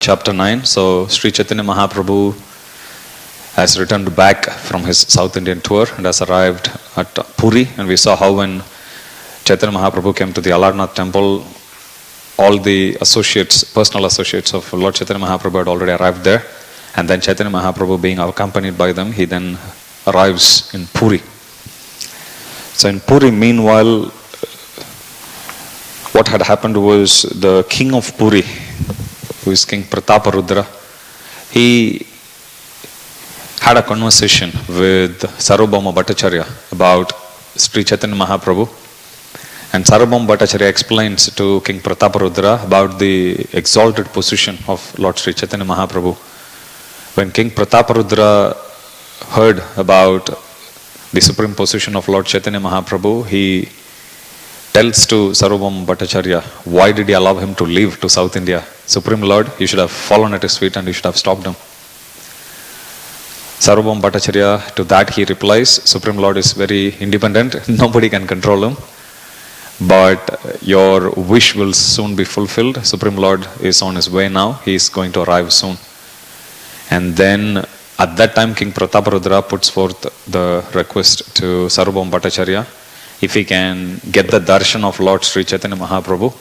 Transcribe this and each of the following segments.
Chapter 9. So Sri Caitanya Mahaprabhu has returned back from his South Indian tour and has arrived at Puri, and we saw how when Caitanya Mahaprabhu came to the Alarnath temple, all the associates, personal associates of Lord Caitanya Mahaprabhu had already arrived there, and then Caitanya Mahaprabhu being accompanied by them, he then arrives in Puri. So in Puri, meanwhile, what had happened was the king of Puri, who is King Prataparudra, he had a conversation with Sarvabhauma Bhattacharya about Sri Caitanya Mahaprabhu, and Sarvabhauma Bhattacharya explains to King Prataparudra about the exalted position of Lord Sri Caitanya Mahaprabhu. When King Prataparudra heard about the supreme position of Lord Caitanya Mahaprabhu, he tells to Sarvabhauma Bhattacharya, why did he allow him to leave to South India? Supreme Lord, you should have fallen at his feet and you should have stopped him. Sarvabhauma Bhattacharya, to that he replies, Supreme Lord is very independent, nobody can control him, but your wish will soon be fulfilled. Supreme Lord is on his way now, he is going to arrive soon. And then at that time King Prataparudra puts forth the request to Sarvabhauma Bhattacharya, if he can get the darshan of Lord Sri Caitanya Mahaprabhu,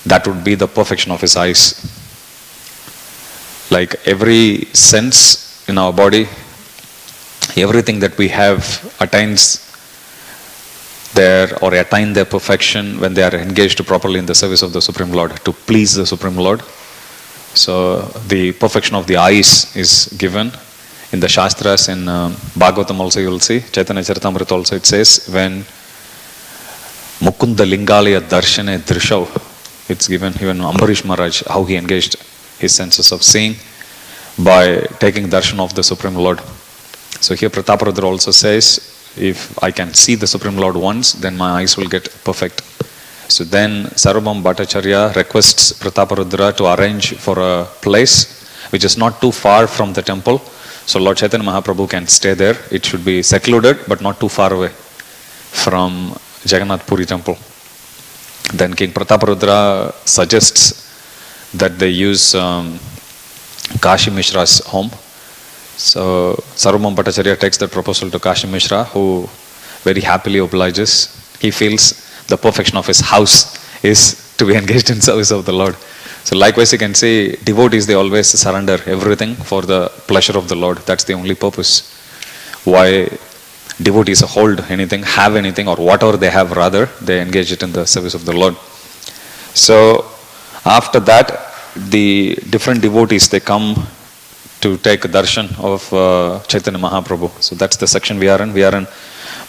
that would be the perfection of his eyes. Like every sense in our body, everything that we have attains attain their perfection when they are engaged properly in the service of the Supreme Lord, to please the Supreme Lord. So the perfection of the eyes is given in the Shastras. In Bhagavatam also you will see, Caitanya Caritamrta also it says, when Mukunda Lingalaya Darshane Drishav, it's given even Ambarish Maharaj, how he engaged his senses of seeing by taking darshan of the Supreme Lord. So here Prataparudra also says, if I can see the Supreme Lord once, then my eyes will get perfect. So then Sarvabhauma Bhattacharya requests Prataparudra to arrange for a place which is not too far from the temple, so Lord Caitanya Mahaprabhu can stay there. It should be secluded but not too far away from Jagannath Puri temple. Then King Prataparudra suggests that they use Kashi Mishra's home. So Sarvabhauma Bhattacharya takes that proposal to Kashi Mishra, who very happily obliges. He feels the perfection of his house is to be engaged in service of the Lord. So likewise you can say devotees, they always surrender everything for the pleasure of the Lord. That's the only purpose why devotees hold anything, have anything, or whatever they have, rather they engage it in the service of the Lord. So after that, the different devotees, they come to take darshan of Caitanya Mahaprabhu. So that's the section we are in. We are in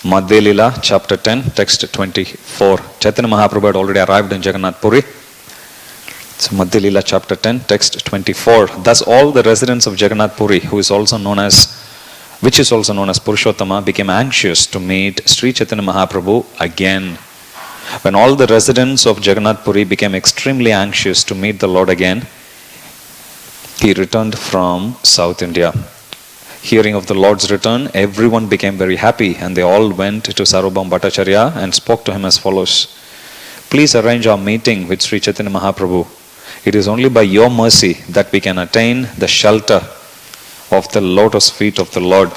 Madhya Lila, chapter 10, text 24. Caitanya Mahaprabhu had already arrived in Jagannath Puri. So Madhya Lila, chapter 10, text 24. Thus all the residents of Jagannath Puri, which is also known as Purushottama, became anxious to meet Sri Caitanya Mahaprabhu again. When all the residents of Jagannath Puri became extremely anxious to meet the Lord again, he returned from South India. Hearing of the Lord's return, everyone became very happy, and they all went to Sarvabhauma Bhattacharya and spoke to him as follows. Please arrange our meeting with Sri Caitanya Mahaprabhu. It is only by your mercy that we can attain the shelter of the lotus feet of the Lord.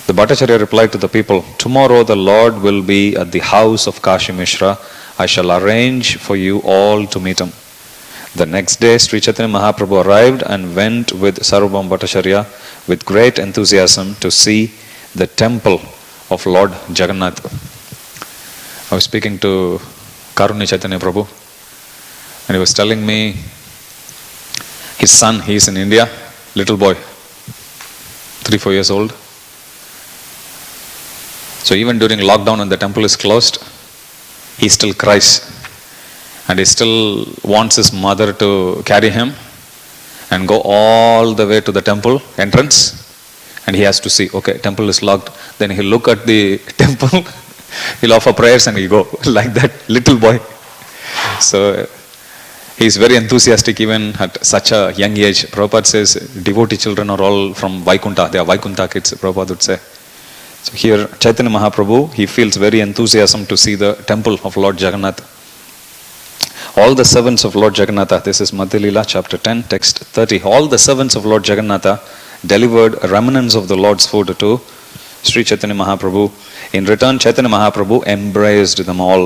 The Bhattacharya replied to the people, tomorrow the Lord will be at the house of Kashi Mishra. I shall arrange for you all to meet him. The next day Sri Caitanya Mahaprabhu arrived and went with Sarvabhauma Bhattacharya with great enthusiasm to see the temple of Lord Jagannatha. I was speaking to Karuni Chaitanya Prabhu, and he was telling me his son, he is in India, little boy, 3-4 years old. So even during lockdown when the temple is closed, he still cries. And he still wants his mother to carry him and go all the way to the temple entrance. And he has to see, okay, temple is locked. Then he'll look at the temple, he'll offer prayers and he'll go like that, little boy. So he's very enthusiastic even at such a young age. Prabhupada says devotee children are all from Vaikunta. They are Vaikunta kids, Prabhupada would say. So here Caitanya Mahaprabhu, he feels very enthusiasm to see the temple of Lord Jagannatha. All the servants of Lord Jagannatha, this is Madhya Lila chapter 10, text 30. All the servants of Lord Jagannatha delivered remnants of the Lord's food to Sri Caitanya Mahaprabhu. In return, Caitanya Mahaprabhu embraced them all.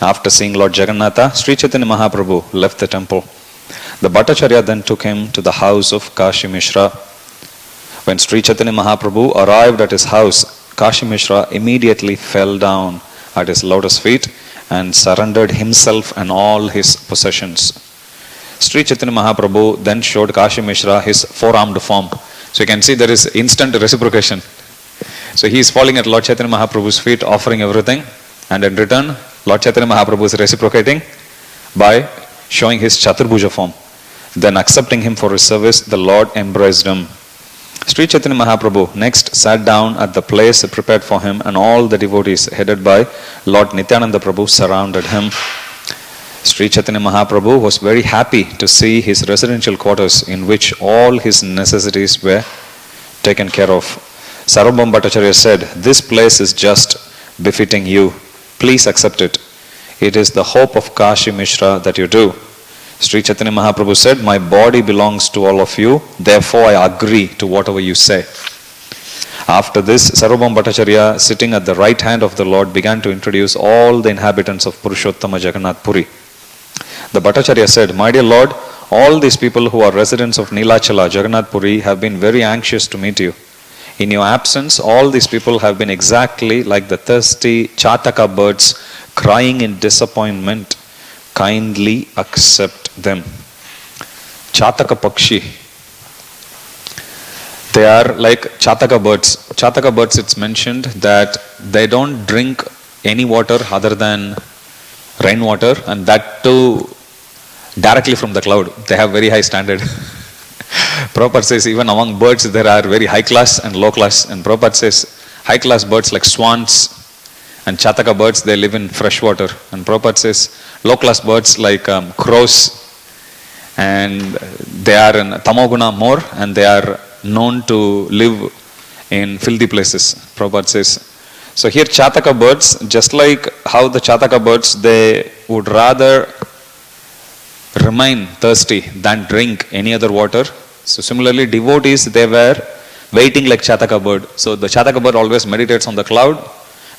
After seeing Lord Jagannatha, Sri Caitanya Mahaprabhu left the temple. The Bhattacharya then took him to the house of Kashi Mishra. When Sri Caitanya Mahaprabhu arrived at his house, Kashi Mishra immediately fell down at his lotus feet and surrendered himself and all his possessions. Sri Caitanya Mahaprabhu then showed Kashi Mishra his four-armed form. So you can see there is instant reciprocation. So he is falling at Lord Chaitanya Mahaprabhu's feet, offering everything, and in return, Lord Chaitanya Mahaprabhu is reciprocating by showing his Chaturbhuja form. Then accepting him for his service, the Lord embraced him. Sri Caitanya Mahaprabhu next sat down at the place prepared for him, and all the devotees headed by Lord Nityananda Prabhu surrounded him. Sri Caitanya Mahaprabhu was very happy to see his residential quarters in which all his necessities were taken care of. Sarvabhauma Bhattacharya said, "This place is just befitting you. Please accept it. It is the hope of Kashi Mishra that you do." Sri Caitanya Mahaprabhu said, "My body belongs to all of you, therefore I agree to whatever you say." After this, Sarvabhauma Bhattacharya, sitting at the right hand of the Lord, began to introduce all the inhabitants of Purushottama Jagannath Puri. The Bhattacharya said, "My dear Lord, all these people who are residents of Nilachala, Jagannath Puri, have been very anxious to meet you. In your absence, all these people have been exactly like the thirsty Chataka birds crying in disappointment. Kindly accept them." Chataka Pakshi. They are like Chataka birds. Chataka birds, it's mentioned that they don't drink any water other than rainwater, and that too directly from the cloud. They have very high standard. Prabhupada says even among birds there are very high class and low class, and Prabhupada says high class birds like swans and Chataka birds, they live in fresh water, and Prabhupada says low class birds like crows, and they are in tamoguna more, and they are known to live in filthy places, Prabhupada says. So here Chataka birds, just like how the Chataka birds, they would rather remain thirsty than drink any other water. So similarly, devotees, they were waiting like Chataka bird. So the Chataka bird always meditates on the cloud.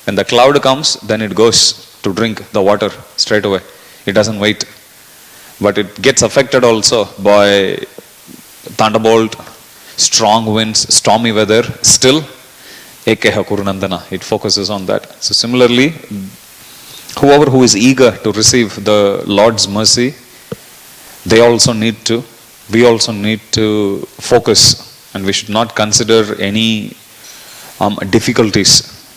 When the cloud comes, then it goes to drink the water straight away. It doesn't wait. But it gets affected also by thunderbolt, strong winds, stormy weather. Still, Ekeha Kurunandana, it focuses on that. So similarly, whoever who is eager to receive the Lord's mercy, we also need to focus, and we should not consider any difficulties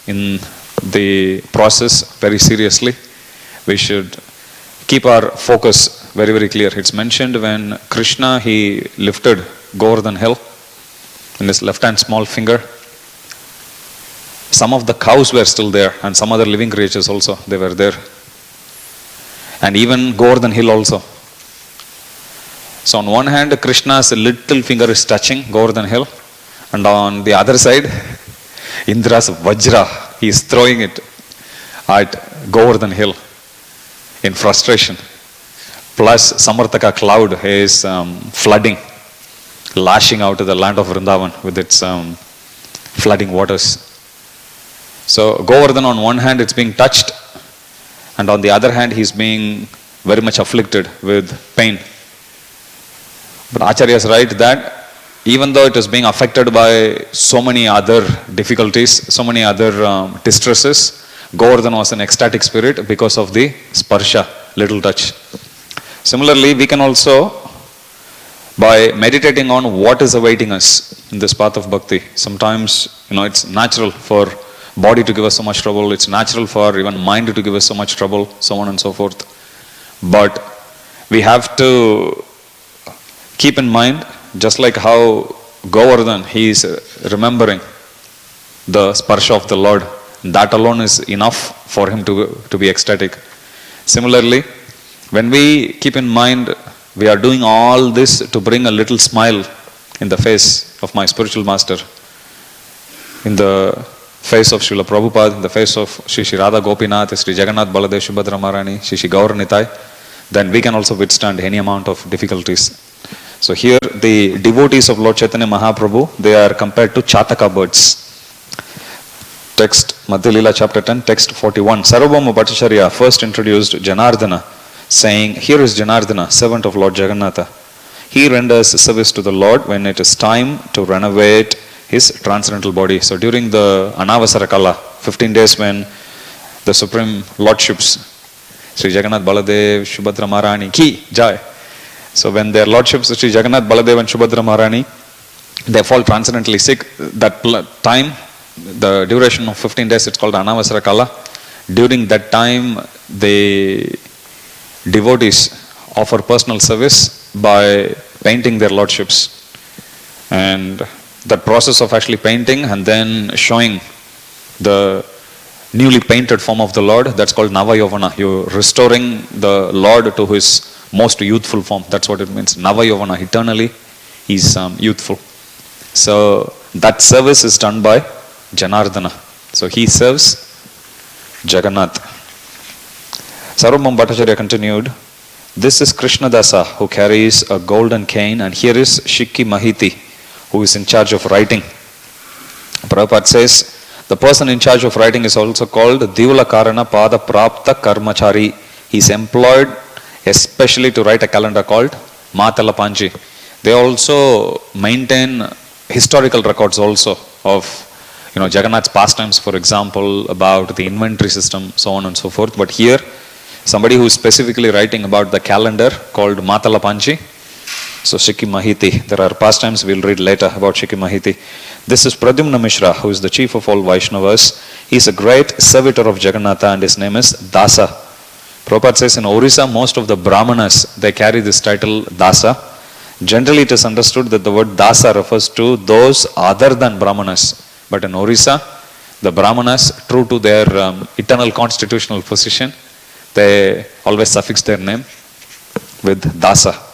in the process very seriously. We should keep our focus very, very clear. It's mentioned when Krishna, he lifted Govardhan hill in his left hand small finger. Some of the cows were still there, and some other living creatures also, they were there. And even Govardhan hill also. So on one hand, Krishna's little finger is touching Govardhan hill, and on the other side, Indra's Vajra, he is throwing it at Govardhan hill in frustration. Plus Samartaka cloud is flooding, lashing out to the land of Vrindavan with its flooding waters. So Govardhan, on one hand it's being touched, and on the other hand he's being very much afflicted with pain. But Acharya is right that even though it is being affected by so many other difficulties, so many other distresses, Govardhan was an ecstatic spirit because of the sparsha, little touch. Similarly, we can also, by meditating on what is awaiting us in this path of bhakti, sometimes, it's natural for body to give us so much trouble, it's natural for even mind to give us so much trouble, so on and so forth. But we have to keep in mind, just like how Govardhan, he is remembering the sparsha of the Lord, that alone is enough for him to be ecstatic. Similarly, when we keep in mind, we are doing all this to bring a little smile in the face of my spiritual master, in the face of Srila Prabhupada, in the face of Shri Radha Gopinath, Sri Jagannath Baladev Subhadra Maharani, Shri Gaur Nitai, then we can also withstand any amount of difficulties. So here the devotees of Lord Chaitanya Mahaprabhu, they are compared to Chataka birds. Text, Madhya Lila chapter 10, text 41. Sarvabhauma Bhattacharya first introduced Janardana, saying, here is Janardana, servant of Lord Jagannatha. He renders service to the Lord when it is time to renovate his transcendental body. So during the Anavasara Kala, 15 days when the Supreme Lordships, Sri Jagannath Baladev, Subhadra Maharani, Ki Jai. So when their Lordships, Sri Jagannath Baladev and Subhadra Maharani, they fall transcendently sick, that time, the duration of 15 days, it's called Anavasara Kala. During that time, the devotees offer personal service by painting their lordships. And that process of actually painting and then showing the newly painted form of the Lord, that's called Navayovana. You're restoring the Lord to his most youthful form. That's what it means. Navayovana, eternally, he's youthful. So that service is done by Janardana. So he serves Jagannatha. Sarvabhauma Bhattacharya continued, this is Krishnadasa who carries a golden cane, and here is Shikki Mahiti who is in charge of writing. Prabhupada says, the person in charge of writing is also called Divula Karana Pada Prapta Karmachari. He is employed especially to write a calendar called Matala Panji. They also maintain historical records also of Jagannath's pastimes, for example, about the inventory system, so on and so forth. But here, somebody who is specifically writing about the calendar called Matala Panji. So Shikki Mahiti, there are pastimes we'll read later about Shikki Mahiti. This is Pradyumna Mishra, who is the chief of all Vaishnavas. He is a great servitor of Jagannatha and his name is Dasa. Prabhupada says in Orissa, most of the Brahmanas, they carry this title Dasa. Generally it is understood that the word Dasa refers to those other than Brahmanas. But in Orissa, the Brahmanas, true to their eternal constitutional position, they always suffix their name with Dasa.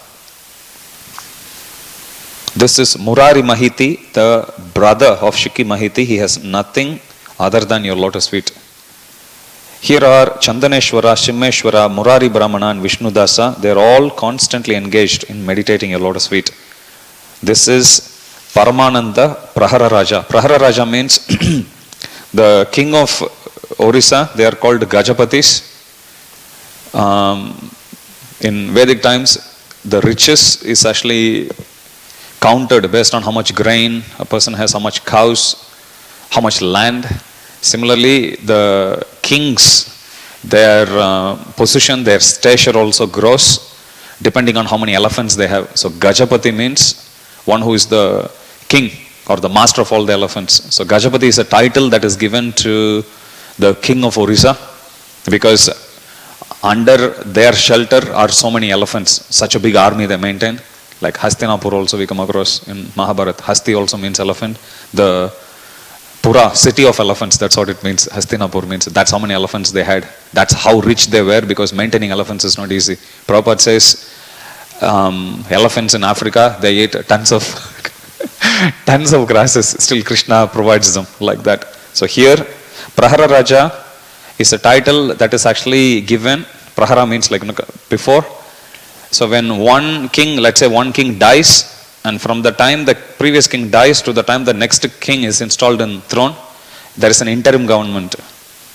This is Murari Mahiti, the brother of Shikki Mahiti. He has nothing other than your lotus feet. Here are Chandaneshwara, Shimmeshwara, Murari Brahmana and Vishnu Dasa. They are all constantly engaged in meditating your lotus feet. This is Paramananda Prahara Raja. Prahara Raja means the king of Orissa. They are called Gajapatis. In Vedic times, the riches is actually counted based on how much grain a person has, how much cows, how much land. Similarly, the kings, their position, their stature also grows depending on how many elephants they have. So Gajapati means one who is the king or the master of all the elephants. So Gajapati is a title that is given to the king of Orissa because under their shelter are so many elephants. Such a big army they maintain. Like Hastinapur also we come across in Mahabharata. Hasti also means elephant. The Pura, city of elephants, that's what it means. Hastinapur means, that's how many elephants they had. That's how rich they were because maintaining elephants is not easy. Prabhupada says, elephants in Africa, they eat tons of tons of grasses. Still Krishna provides them like that. So here, Prahara Raja is a title that is actually given. Prahara means like before. So when one king, let's say one king dies, and from the time the previous king dies to the time the next king is installed in throne, there is an interim government.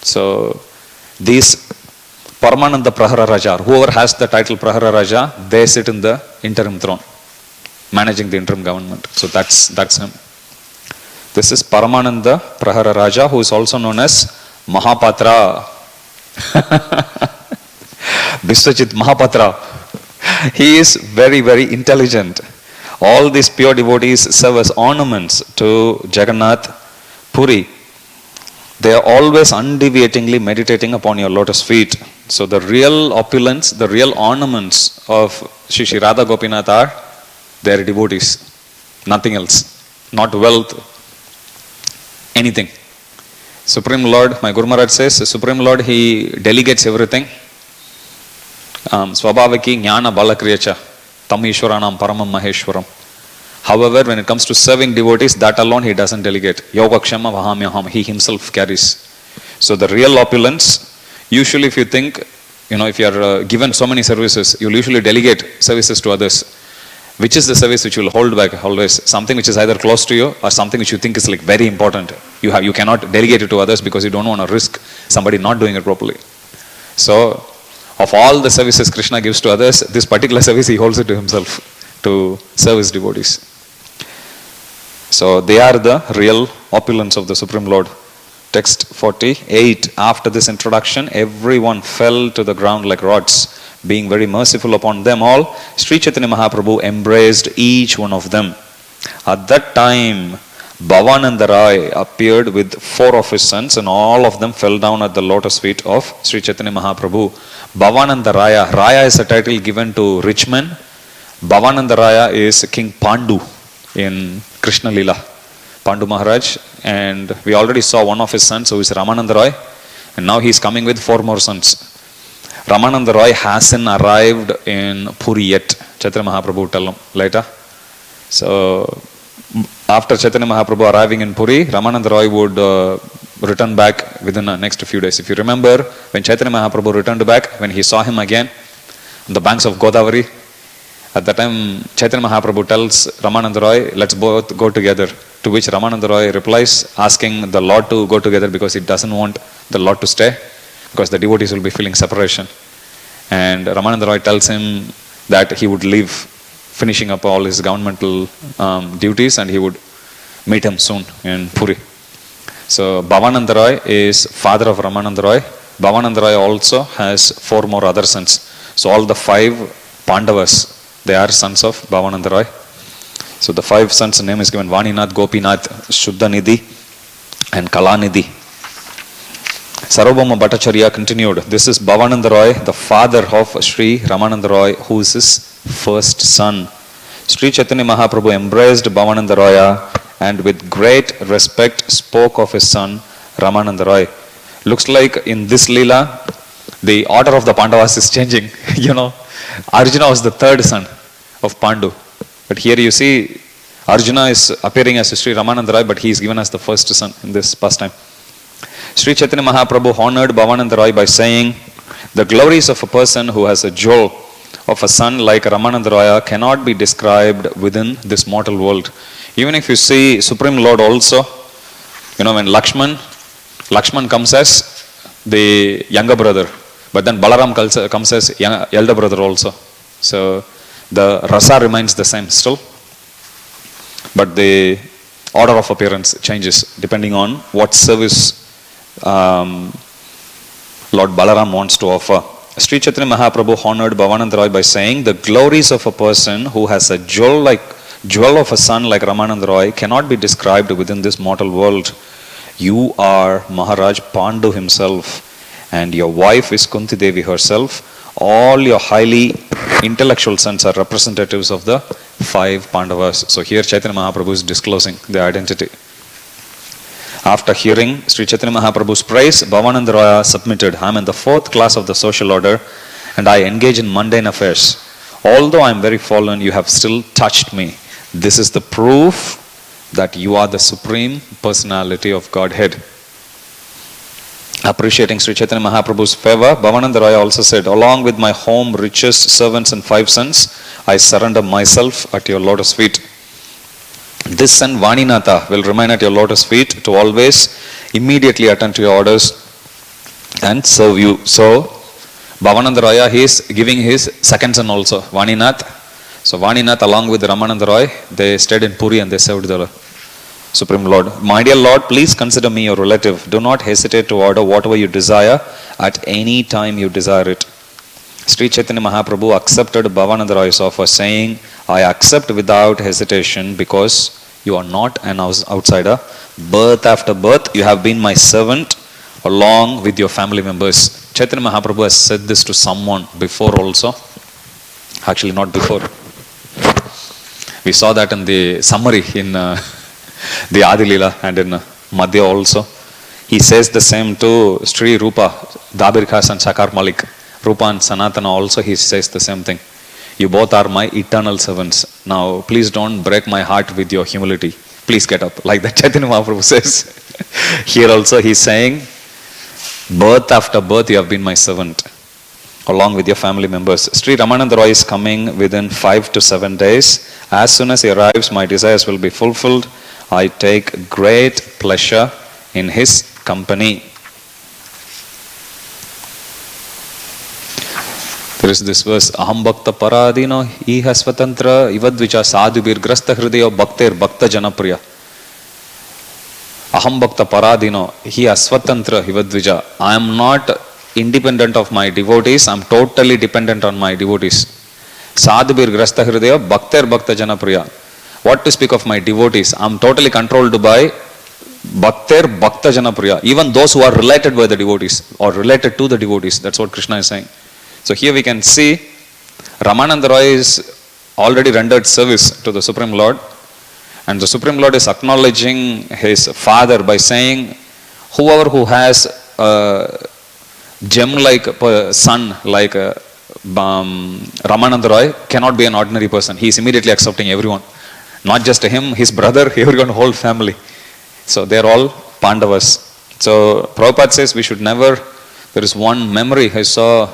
So these Paramananda Prahara Raja, whoever has the title Prahara Raja, they sit in the interim throne, managing the interim government. So that's him. This is Paramananda Prahara Raja, who is also known as Mahapatra. Biswajit Mahapatra. He is very, very intelligent. All these pure devotees serve as ornaments to Jagannath Puri. They are always undeviatingly meditating upon your lotus feet. So the real opulence, the real ornaments of Shri Radha Gopinath are their devotees. Nothing else. Not wealth, anything. Supreme Lord, my Guru Maharaj says, Supreme Lord, he delegates everything. Swabhavaki Jnana Balakriyacha Tam Ishwaranam Paramam Maheshwaram. However, when it comes to serving devotees, that alone he doesn't delegate. Yoga Kshama Vahamyaham, he himself carries. So the real opulence, usually if you think if you are given so many services, you'll usually delegate services to others. Which is the service which you will hold back always? Something which is either close to you or something which you think is like very important. You cannot delegate it to others because you don't want to risk somebody not doing it properly. So, of all the services Krishna gives to others, this particular service he holds it to himself to serve his devotees. So, they are the real opulence of the Supreme Lord. Text 48. After this introduction, everyone fell to the ground like rods. Being very merciful upon them all, Sri Chaitanya Mahaprabhu embraced each one of them. At that time, Bhavananda Rai appeared with 4 of his sons, and all of them fell down at the lotus feet of Sri Chaitanya Mahaprabhu. Bhavananda Raya. Raya is a title given to rich men. Bhavananda Raya is King Pandu in Krishna Lila. Pandu Maharaj. And we already saw one of his sons, who is Ramananda Roy. And now he is coming with 4 more sons. Ramananda Roy hasn't arrived in Puri yet. Chaitanya Mahaprabhu tell him later. So, after Chaitanya Mahaprabhu arriving in Puri, Ramananda Roy would return back within the next few days. If you remember, when Chaitanya Mahaprabhu returned back, when he saw him again on the banks of Godavari, at that time Chaitanya Mahaprabhu tells Ramananda Roy, let's both go together. To which Ramananda Roy replies, asking the Lord to go together because he doesn't want the Lord to stay, because the devotees will be feeling separation. And Ramananda Roy tells him that he would leave, finishing up all his governmental duties, and he would meet him soon in Puri. So Bhavananda Roy is father of Ramananda Roy. Bhavananda Roy also has 4 more other sons. So all the 5 Pandavas, they are sons of Bhavananda Roy. So the 5 sons' name is given: Vaninath, Gopinath, Shuddhanidhi, and Kalanidhi. Sarvabhauma Bhattacharya continued, this is Bhavananda Roy, the father of Sri Ramananda Roy, who is his first son. Sri Chaitanya Mahaprabhu embraced Bhavananda Roya and with great respect spoke of his son Ramananda Roy. Looks like in this Lila, the order of the Pandavas is changing. Arjuna was the 3rd son of Pandu. But here you see, Arjuna is appearing as Sri Ramananda Roy, but he is given as the first son in this pastime. Sri Chaitanya Mahaprabhu honored Bhavananda Roy by saying, the glories of a person who has a jewel of a son like Ramananda Roya cannot be described within this mortal world. Even if you see Supreme Lord also, when Lakshman comes as the younger brother, but then Balaram comes as elder brother also. So the rasa remains the same still, but the order of appearance changes depending on what service Lord Balaram wants to offer. Sri Chaitanya Mahaprabhu honored Bhavananda Roy by saying, the glories of a person who has a jewel of a son like Ramananda Roy cannot be described within this mortal world. You are Maharaj Pandu himself, and your wife is Kunti Devi herself. All your highly intellectual sons are representatives of the 5 Pandavas. So here Chaitanya Mahaprabhu is disclosing the identity. After hearing Sri Chaitanya Mahaprabhu's praise, Bhavananda Roya submitted, I am in the 4th class of the social order and I engage in mundane affairs. Although I am very fallen, you have still touched me. This is the proof that you are the Supreme Personality of Godhead. Appreciating Sri Chaitanya Mahaprabhu's favor, Bhavananda Roya also said, along with my home, riches, servants and 5 sons, I surrender myself at your lotus feet. This son Vaninatha will remain at your lotus feet to always immediately attend to your orders and serve you. So Bhavananda Roya, he is giving his 2nd son also, Vaninath. So Vaninath along with Ramananda Roy, they stayed in Puri and they served the Supreme Lord. My dear Lord, please consider me your relative. Do not hesitate to order whatever you desire at any time you desire it. Sri Chaitanya Mahaprabhu accepted Bhavananda Roy's offer, saying, I accept without hesitation because you are not an outsider. Birth after birth, you have been my servant along with your family members. Chaitanya Mahaprabhu has said this to someone before also. Actually, not before. We saw that in the summary in the Adi Lila and in Madhya also. He says the same to Sri Rupa, Dabir Khas and Sakar Malik. Rupa and Sanatana also he says the same thing. You both are my eternal servants. Now please don't break my heart with your humility. Please get up. Like that Chaitanya Mahaprabhu says. Here also he is saying, birth after birth you have been my servant. along with your family members. Sri Ramananda Roy is coming within 5 to 7 days. As soon as he arrives, my desires will be fulfilled. I take great pleasure in his company. There is this verse, Aham Bhakta Paradino Iha Svatantra Ivadvicha Sadhubir Grasta Hridayo Bhaktir Bhakta Janapriya. Aham Bhakta Paradino Iha Svatantra Ivadvija. I am not independent of my devotees, I am totally dependent on my devotees. Sadhubir Grasta Hridayo Bhaktir Bhakta Janapriya. What to speak of my devotees? I am totally controlled by Bhaktir Bhakta Janapriya. Even those who are related by the devotees or related to the devotees. That's what Krishna is saying. So here we can see Ramananda Roy is already rendered service to the Supreme Lord, and the Supreme Lord is acknowledging his father by saying, whoever who has a gem-like son like Ramananda Roy cannot be an ordinary person. He is immediately accepting everyone. Not just him, his brother, everyone, whole family. So they are all Pandavas. So Prabhupada says we should never, there is one memory I saw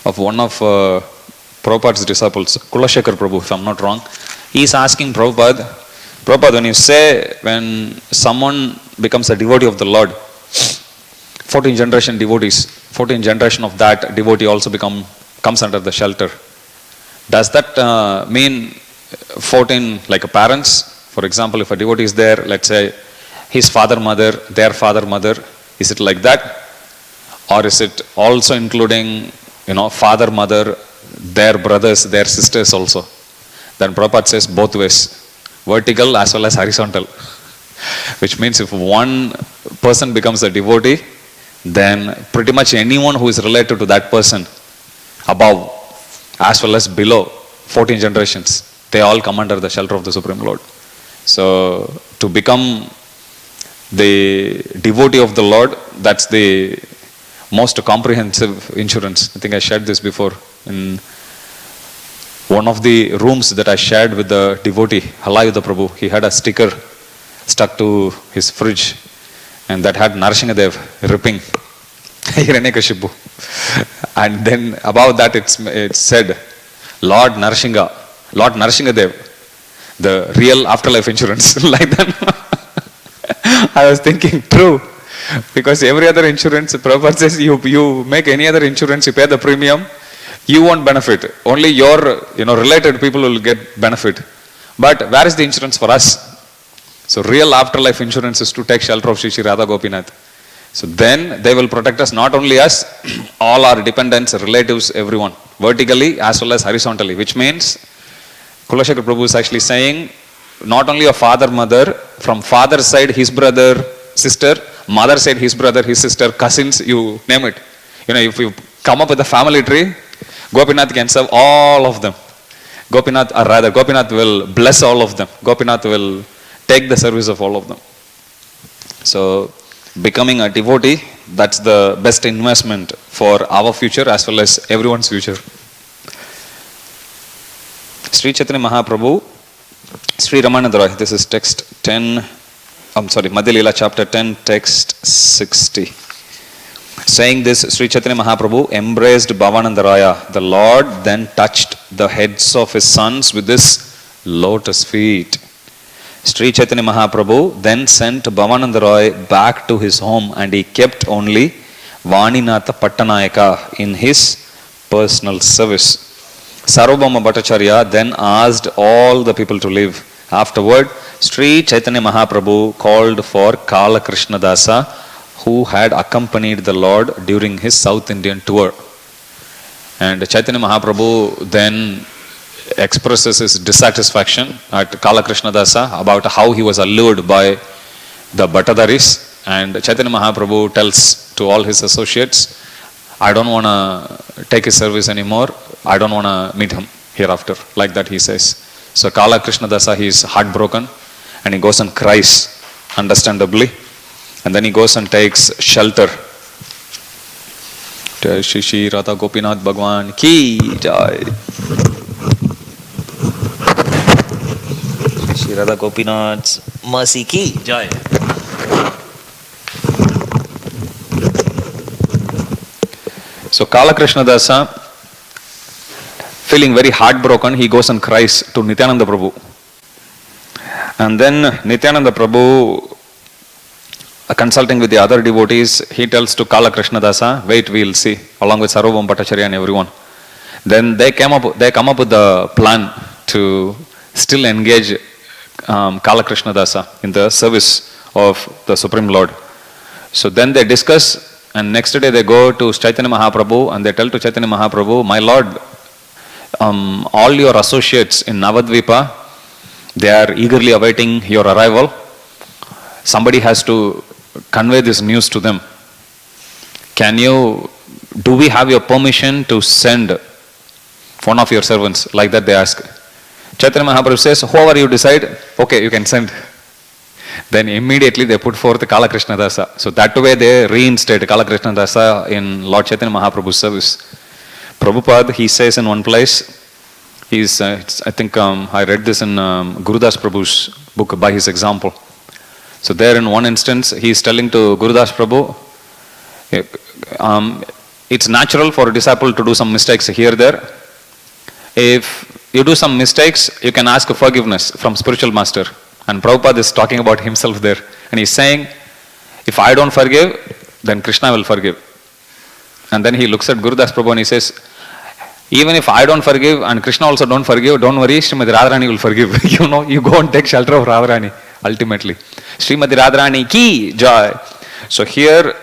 of one of Prabhupada's disciples, Kulashekar Prabhu, if I am not wrong. He is asking Prabhupada, when you say when someone becomes a devotee of the Lord, 14 generation devotees, 14 generation of that devotee also comes under the shelter. Does that mean 14 like parents? For example, if a devotee is there, let's say his father, mother, their father, mother, is it like that? Or is it also including father, mother, their brothers, their sisters also? Then Prabhupada says both ways, vertical as well as horizontal. Which means if one person becomes a devotee, then pretty much anyone who is related to that person, above as well as below, 14 generations, they all come under the shelter of the Supreme Lord. So to become the devotee of the Lord, that's the most comprehensive insurance. I think I shared this before in one of the rooms that I shared with the devotee, Halayuddha Prabhu. He had a sticker stuck to his fridge, and that had Narsingadev ripping Hiranyakashipu. And then above that it said, Lord Narsingadev, the real afterlife insurance. Like that. I was thinking, true. Because every other insurance, Prabhupada says, you make any other insurance, you pay the premium, you won't benefit. Only your related people will get benefit. But where is the insurance for us? So real afterlife insurance is to take shelter of Shri Shri Radha Gopinath. So then they will protect us, not only us, all our dependents, relatives, everyone, vertically as well as horizontally. Which means, Kulashekar Prabhu is actually saying, not only a father, mother, from father's side, his brother, sister, mother side, his brother, his sister, cousins, you name it. If you come up with a family tree, Gopinath can serve all of them. Gopinath will bless all of them. Gopinath will take the service of all of them. So, becoming a devotee, that's the best investment for our future as well as everyone's future. Sri Chaitanya Mahaprabhu, Sri Ramananda Roy, this is text 10, Madhya Lila chapter 10, text 60. Saying this, Sri Chaitanya Mahaprabhu embraced Bhavananda Raya. The Lord then touched the heads of his sons with his lotus feet. Sri Chaitanya Mahaprabhu then sent Bhavananda Roy back to his home, and he kept only Vaninatha Pattanayaka in his personal service. Sarvabhauma Bhattacharya then asked all the people to leave. Afterward, Sri Chaitanya Mahaprabhu called for Kala Krishnadasa, who had accompanied the Lord during his South Indian tour. And Chaitanya Mahaprabhu then expresses his dissatisfaction at Kala Krishnadasa about how he was allured by the Bhattadaris. And Chaitanya Mahaprabhu tells to all his associates, I don't want to take his service anymore. I don't want to meet him hereafter. Like that he says. So Kala Krishnadasa, he is heartbroken and he goes and cries, understandably. And then he goes and takes shelter. Jai Shri Shri Radha Gopinath Bhagwan Ki Jai. Shri Radha Gopinath's mercy Ki Jai. So Kala Krishna Dasa, feeling very heartbroken, he goes and cries to Nityananda Prabhu. And then Nityananda Prabhu, consulting with the other devotees, he tells to Kala Krishna Dasa, wait, we'll see, along with Sarvabhauma Bhattacharya and everyone. Then they come up with the plan to still engage Kala Krishna Dasa in the service of the Supreme Lord. So then they discuss, and next day they go to Caitanya Mahaprabhu and they tell to Caitanya Mahaprabhu, my Lord, all your associates in Navadvipa, they are eagerly awaiting your arrival. Somebody has to convey this news to them. Do we have your permission to send one of your servants? Like that they ask. Chaitanya Mahaprabhu says, whoever you decide, okay, you can send. Then immediately they put forth Kala Krishna Dasa. So that way they reinstate Kala Krishna Dasa in Lord Chaitanya Mahaprabhu's service. Prabhupada, he says in one place, I think I read this in Gurudas Prabhu's book by his example. So there in one instance, he is telling to Gurudas Prabhu, it's natural for a disciple to do some mistakes here there. If you do some mistakes, you can ask forgiveness from spiritual master. And Prabhupada is talking about himself there. And he's saying, if I don't forgive, then Krishna will forgive. And then he looks at Gurudas Prabhu and he says, even if I don't forgive and Krishna also don't forgive, don't worry, Srimati Radharani will forgive. You go and take shelter of Radharani, ultimately. Srimati Radharani ki joy. So here,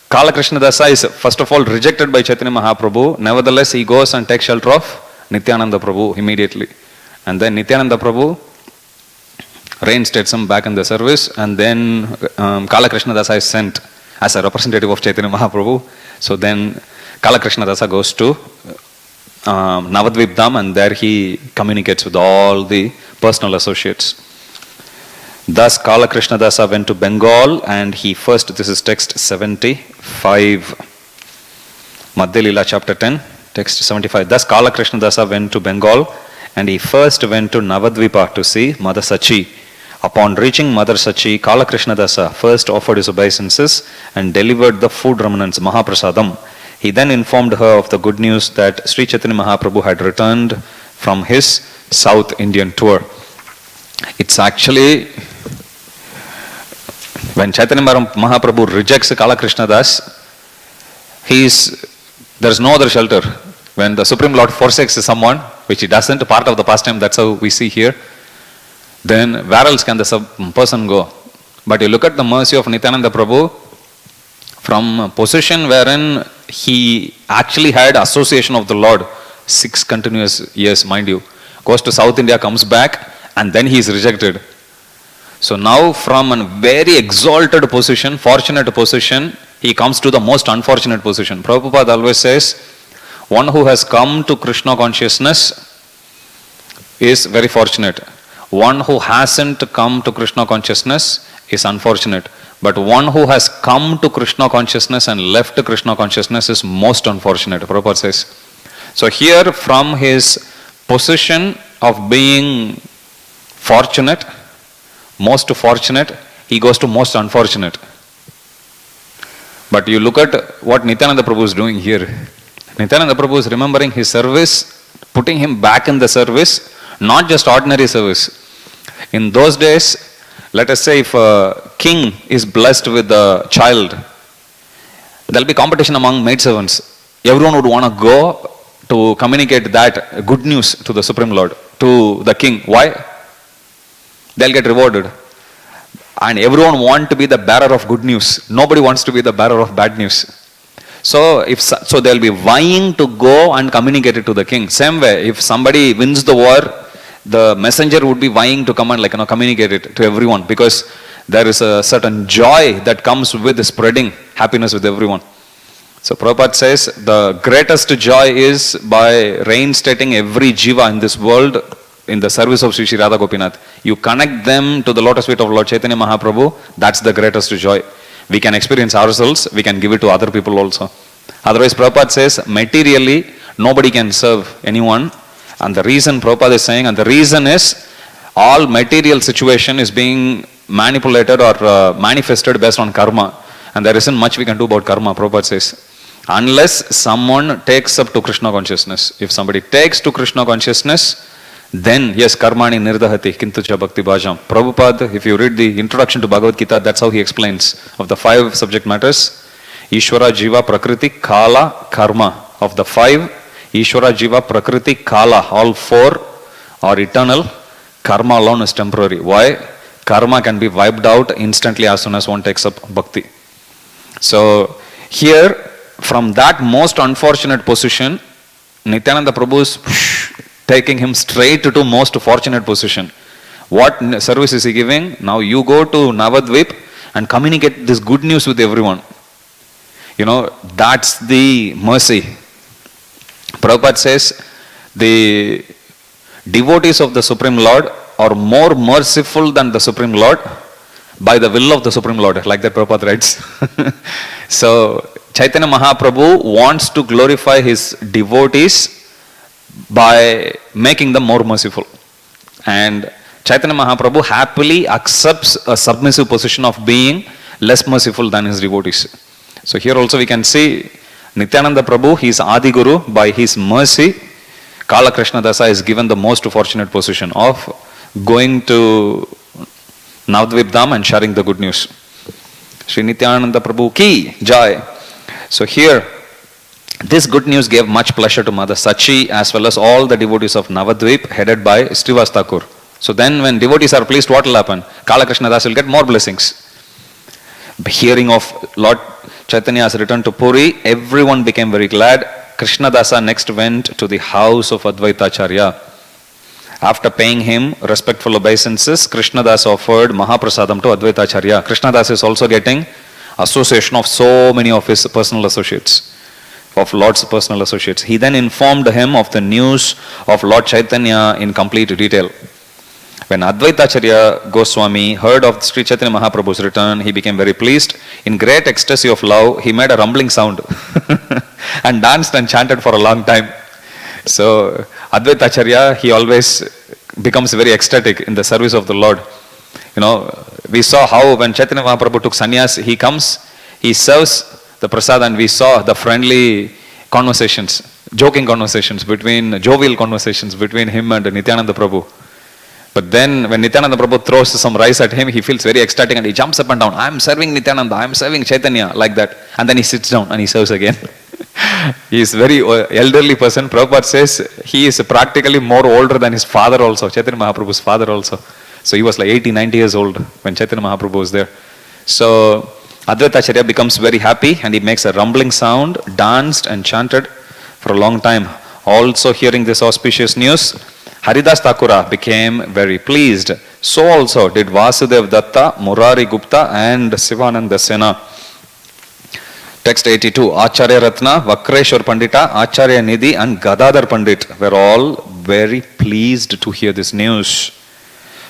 Kala Krishna Dasa is first of all rejected by Chaitanya Mahaprabhu. Nevertheless, he goes and takes shelter of Nityananda Prabhu immediately. And then Nityananda Prabhu reinstates him back in the service, and then Kala Krishna Dasa is sent as a representative of Chaitanya Mahaprabhu. So then Kala Krishna Dasa goes to Navadvip Dham, and there he communicates with all the personal associates. Thus Kala Krishna Dasa went to Bengal, and this is text 75, Madhya Lila chapter 10, text 75. Thus Kala Krishna Dasa went to Bengal, and he first went to Navadvipa to see Mother Sachi. Upon reaching Mother Sachi, Kala Krishna Dasa first offered his obeisances and delivered the food remnants, Mahaprasadam. He then informed her of the good news that Sri Chaitanya Mahaprabhu had returned from his South Indian tour. It's actually, when Chaitanya Mahaprabhu rejects Kala Krishna Das, there's no other shelter. When the Supreme Lord forsakes someone, which he doesn't, part of the pastime, that's how we see here, then where else can the person go? But you look at the mercy of Nityananda Prabhu, from a position wherein he actually had association of the Lord 6 continuous years, mind you, goes to South India, comes back, and then he is rejected. So now from a very exalted position, fortunate position, he comes to the most unfortunate position. Prabhupada always says, one who has come to Krishna consciousness is very fortunate. One who hasn't come to Krishna consciousness is unfortunate. But one who has come to Krishna consciousness and left Krishna consciousness is most unfortunate, Prabhupada says. So here, from his position of being fortunate, most fortunate, he goes to most unfortunate. But you look at what Nityananda Prabhu is doing here. Nityananda Prabhu is remembering his service, putting him back in the service, not just ordinary service. In those days, let us say if a king is blessed with a child, there will be competition among maidservants. Everyone would want to go to communicate that good news to the Supreme Lord, to the king. Why? They'll get rewarded. And everyone wants to be the bearer of good news. Nobody wants to be the bearer of bad news. So they'll be vying to go and communicate it to the king. Same way, if somebody wins the war, the messenger would be vying to come and communicate it to everyone, because there is a certain joy that comes with spreading happiness with everyone. So Prabhupada says the greatest joy is by reinstating every jiva in this world in the service of Sri Sri Radha Gopinath. You connect them to the lotus feet of Lord Chaitanya Mahaprabhu, that's the greatest joy. We can experience ourselves, we can give it to other people also. Otherwise Prabhupada says materially nobody can serve anyone. And the reason Prabhupada is saying, and the reason is all material situation is being manipulated or manifested based on karma. And there isn't much we can do about karma, Prabhupada says. Unless someone takes up to Krishna consciousness. If somebody takes to Krishna consciousness, then yes, karmani nirdahati kintu cha bhakti bhajam. Prabhupada, if you read the introduction to Bhagavad Gita, that's how he explains of the 5 subject matters. Ishvara, Jiva, Prakriti, Kala, Karma. Of the 5, Ishvara, Jiva, Prakriti, Kala, all 4 are eternal. Karma alone is temporary. Why? Karma can be wiped out instantly as soon as one takes up bhakti. So here, from that most unfortunate position, Nityananda Prabhu is taking him straight to most fortunate position. What service is he giving? Now you go to Navadvip and communicate this good news with everyone. You know, that's the mercy. Prabhupada says, the devotees of the Supreme Lord are more merciful than the Supreme Lord by the will of the Supreme Lord. Like that Prabhupada writes. So, Chaitanya Mahaprabhu wants to glorify his devotees by making them more merciful. And Chaitanya Mahaprabhu happily accepts a submissive position of being less merciful than his devotees. So here also we can see Nityananda Prabhu, he is Adi Guru. By his mercy, Kala Krishna Dasa is given the most fortunate position of going to Navadvip Dham and sharing the good news. Sri Nityananda Prabhu ki jai. So here, this good news gave much pleasure to Mother Sachi as well as all the devotees of Navadvip headed by Srivas Thakur. So then when devotees are pleased, what will happen? Kala Krishna Das will get more blessings. Hearing of Lord Chaitanya has returned to Puri, everyone became very glad. Krishna Dasa next went to the house of Advaitacharya. After paying him respectful obeisances, Krishna Das offered Mahaprasadam to Advaitacharya. Krishna Das is also getting association of so many of his personal associates, of Lord's personal associates. He then informed him of the news of Lord Chaitanya in complete detail. When Advaitacharya Goswami heard of Sri Chaitanya Mahaprabhu's return, he became very pleased. In great ecstasy of love, he made a rumbling sound and danced and chanted for a long time. So Advaitacharya, he always becomes very ecstatic in the service of the Lord. You know, we saw how when Chaitanya Mahaprabhu took sannyas, he comes, he serves the prasad, and we saw the friendly conversations, joking conversations jovial conversations between him and Nityananda Prabhu. But then when Nityananda Prabhu throws some rice at him, he feels very ecstatic and he jumps up and down. I am serving Nityananda, I am serving Chaitanya, like that. And then he sits down and he serves again. He is very elderly person. Prabhupada says he is practically more older than his father also, Chaitanya Mahaprabhu's father also. So he was like 80, 90 years old when Chaitanya Mahaprabhu was there. So Advaitacharya becomes very happy and he makes a rumbling sound, danced and chanted for a long time. Also hearing this auspicious news, Haridas Thakura became very pleased. So also did Vasudev Datta, Murari Gupta and Sivananda Sena. Text 82. Acharya Ratna, Vakreshwar Pandita, Acharya Nidhi and Gadadhar Pandit were all very pleased to hear this news.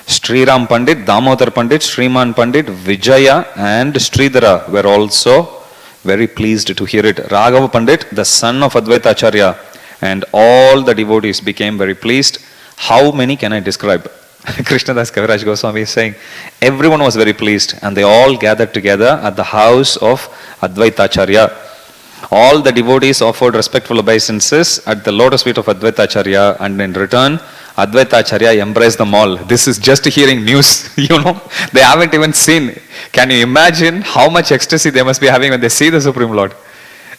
Sriram Pandit, Damodar Pandit, Sriman Pandit, Vijaya and Sridhara were also very pleased to hear it. Raghava Pandit, the son of Advaitacharya, and all the devotees became very pleased. How many can I describe? Krishnadas Kaviraj Goswami is saying, everyone was very pleased and they all gathered together at the house of Advaitacharya. All the devotees offered respectful obeisances at the lotus feet of Advaitacharya, and in return, Advaitacharya embraced them all. This is just hearing news, they haven't even seen. Can you imagine how much ecstasy they must be having when they see the Supreme Lord?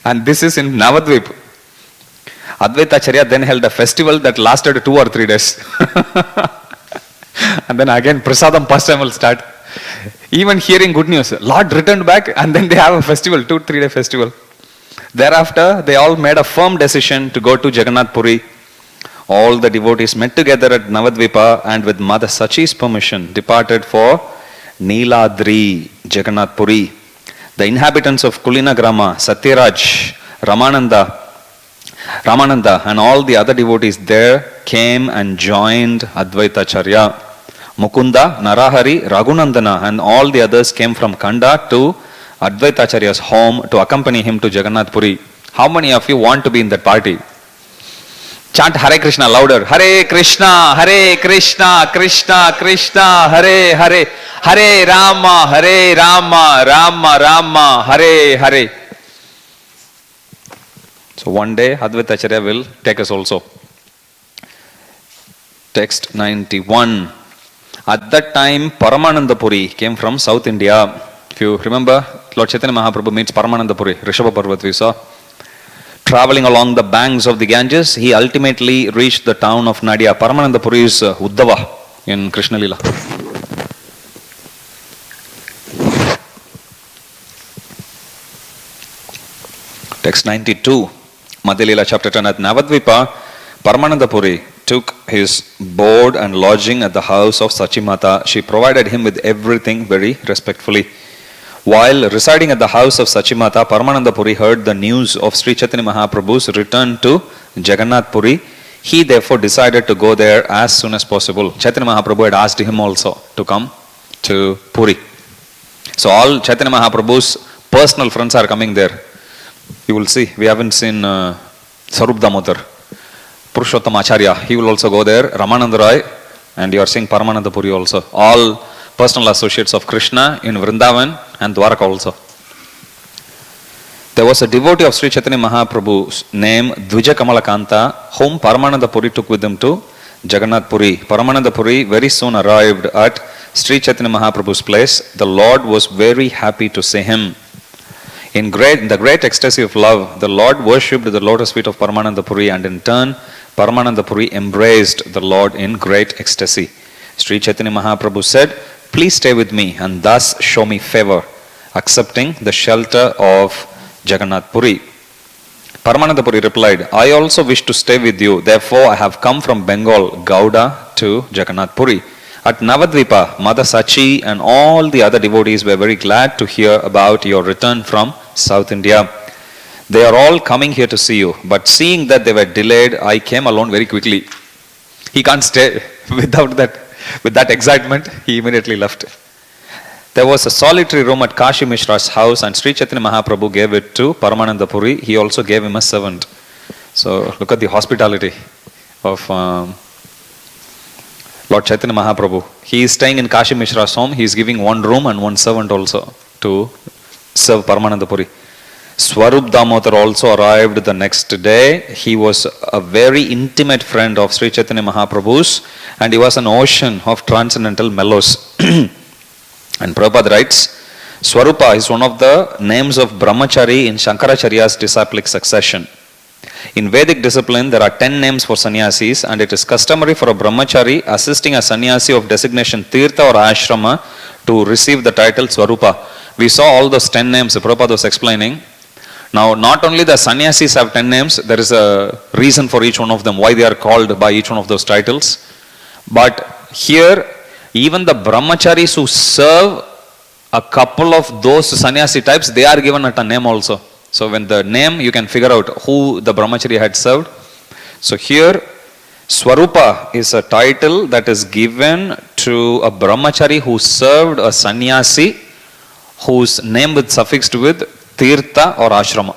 And this is in Navadvip. Advaitacharya then held a festival that lasted 2 or 3 days. And then again Prasadam pastime will start. Even hearing good news, Lord returned back, and then they have a festival, 2-3 day festival. Thereafter, they all made a firm decision to go to Jagannath Puri. All the devotees met together at Navadvipa and with Mother Sachi's permission departed for Niladri, Jagannath Puri. The inhabitants of Kulina Grama, Satyaraj, Ramananda and all the other devotees there came and joined Advaitacharya. Mukunda, Narahari, Raghunandana and all the others came from Kanda to Advaitacharya's home to accompany him to Jagannath Puri. How many of you want to be in that party? Chant Hare Krishna louder. Hare Krishna, Krishna Krishna, Hare Hare, Hare Rama, Rama Rama, Hare Hare. So one day Advaita Acharya will take us also. Text 91. At that time Paramananda Puri came from South India. If you remember, Lord Chaitanya Mahaprabhu meets Paramananda Puri, Rishabha Parvat we saw. Traveling along the banks of the Ganges, he ultimately reached the town of Nadia. Paramananda Puri is Uddhava in Krishna Lila. Text 92, Madhya Lila chapter 10. At Navadvipa, Paramananda Puri took his board and lodging at the house of Sachimata. She provided him with everything very respectfully. While residing at the house of Sachimata, Paramananda Puri heard the news of Sri Chaitanya Mahaprabhu's return to Jagannath Puri. He therefore decided to go there as soon as possible. Chaitanya Mahaprabhu had asked him also to come to Puri. So all Chaitanya Mahaprabhu's personal friends are coming there. You will see, we haven't seen Sarup Damodar, Purushottam Acharya, he will also go there, Ramananda Roy, and you are seeing Paramananda Puri also. All personal associates of Krishna in Vrindavan and Dwaraka also. There was a devotee of Sri Chaitanya Mahaprabhu's name Dvija Kamalakanta, whom Paramananda Puri took with him to Jagannath Puri. Paramananda Puri very soon arrived at Sri Chaitanya Mahaprabhu's place. The Lord was very happy to see him. In the great ecstasy of love, the Lord worshipped the lotus feet of Paramananda Puri, and in turn, Paramananda Puri embraced the Lord in great ecstasy. Sri Chaitanya Mahaprabhu said, "Please stay with me and thus show me favor," accepting the shelter of Jagannath Puri. Paramananda Puri replied, "I also wish to stay with you. Therefore, I have come from Bengal, Gauda, to Jagannath Puri." At Navadvipa, Mother Sachi and all the other devotees were very glad to hear about your return from South India. They are all coming here to see you, but seeing that they were delayed, I came alone very quickly. He can't stay without that. With that excitement, he immediately left. There was a solitary room at Kashi Mishra's house, and Sri Chaitanya Mahaprabhu gave it to Paramananda Puri. He also gave him a servant. So look at the hospitality of Lord Chaitanya Mahaprabhu. He is staying in Kashi Mishra's home. He is giving one room and one servant also to serve Paramananda Puri. Swarup Damodar also arrived the next day. He was a very intimate friend of Sri Chaitanya Mahaprabhu's, and he was an ocean of transcendental mellows. And Prabhupada writes, Swarupa is one of the names of Brahmachari in Shankaracharya's disciplic succession. In Vedic discipline, there are 10 names for sannyasis, and it is customary for a Brahmachari assisting a sannyasi of designation Tirtha or Ashrama to receive the title Swarupa. We saw all those 10 names Prabhupada was explaining. Now, not only the sannyasis have 10 names, there is a reason for each one of them, why they are called by each one of those titles. But here, even the brahmacharis who serve a couple of those sannyasi types, they are given at a name also. So when the name, you can figure out who the brahmachari had served. So here, Swarupa is a title that is given to a brahmachari who served a sannyasi whose name is suffixed with Tirtha or Ashrama.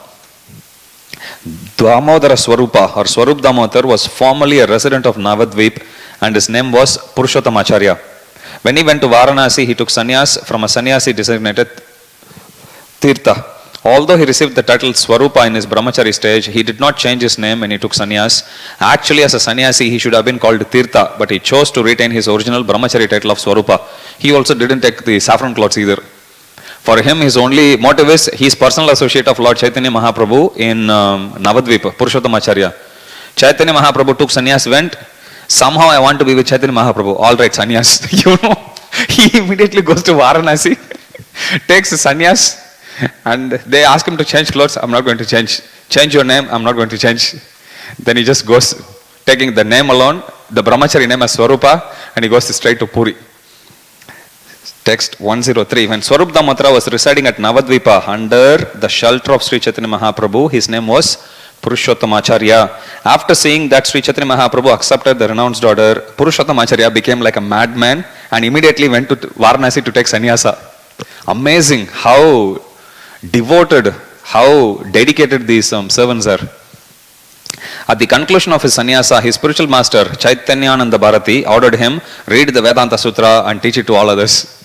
Damodara Swarupa or Swarup Damodar was formerly a resident of Navadvip, and his name was Purushottam Acharya. When he went to Varanasi, he took sannyas from a sannyasi designated Tirtha. Although he received the title Swarupa in his brahmachari stage, he did not change his name when he took sannyas. Actually, as a sannyasi, he should have been called Tirtha, but he chose to retain his original brahmachari title of Swarupa. He also didn't take the saffron clothes either. For him, his only motive is he is personal associate of Lord Chaitanya Mahaprabhu in Navadvipa, Purushottam Acharya. Chaitanya Mahaprabhu took sannyas, went, somehow I want to be with Chaitanya Mahaprabhu. All right, sannyas. He immediately goes to Varanasi, takes sannyas, and they ask him to change clothes. I'm not going to change. Change your name. I'm not going to change. Then he just goes, taking the name alone, the brahmachari name as Swarupa, and he goes straight to Puri. Text 103. When Swarup Damodara was residing at Navadvipa under the shelter of Sri Chaitanya Mahaprabhu, his name was Purushottam Acharya. After seeing that Sri Chaitanya Mahaprabhu accepted the renounced order, Purushottam Acharya became like a madman and immediately went to Varanasi to take sannyasa. Amazing how devoted, how dedicated these servants are. At the conclusion of his sannyasa, his spiritual master Chaitanyananda Bharati ordered him read the Vedanta Sutra and teach it to all others.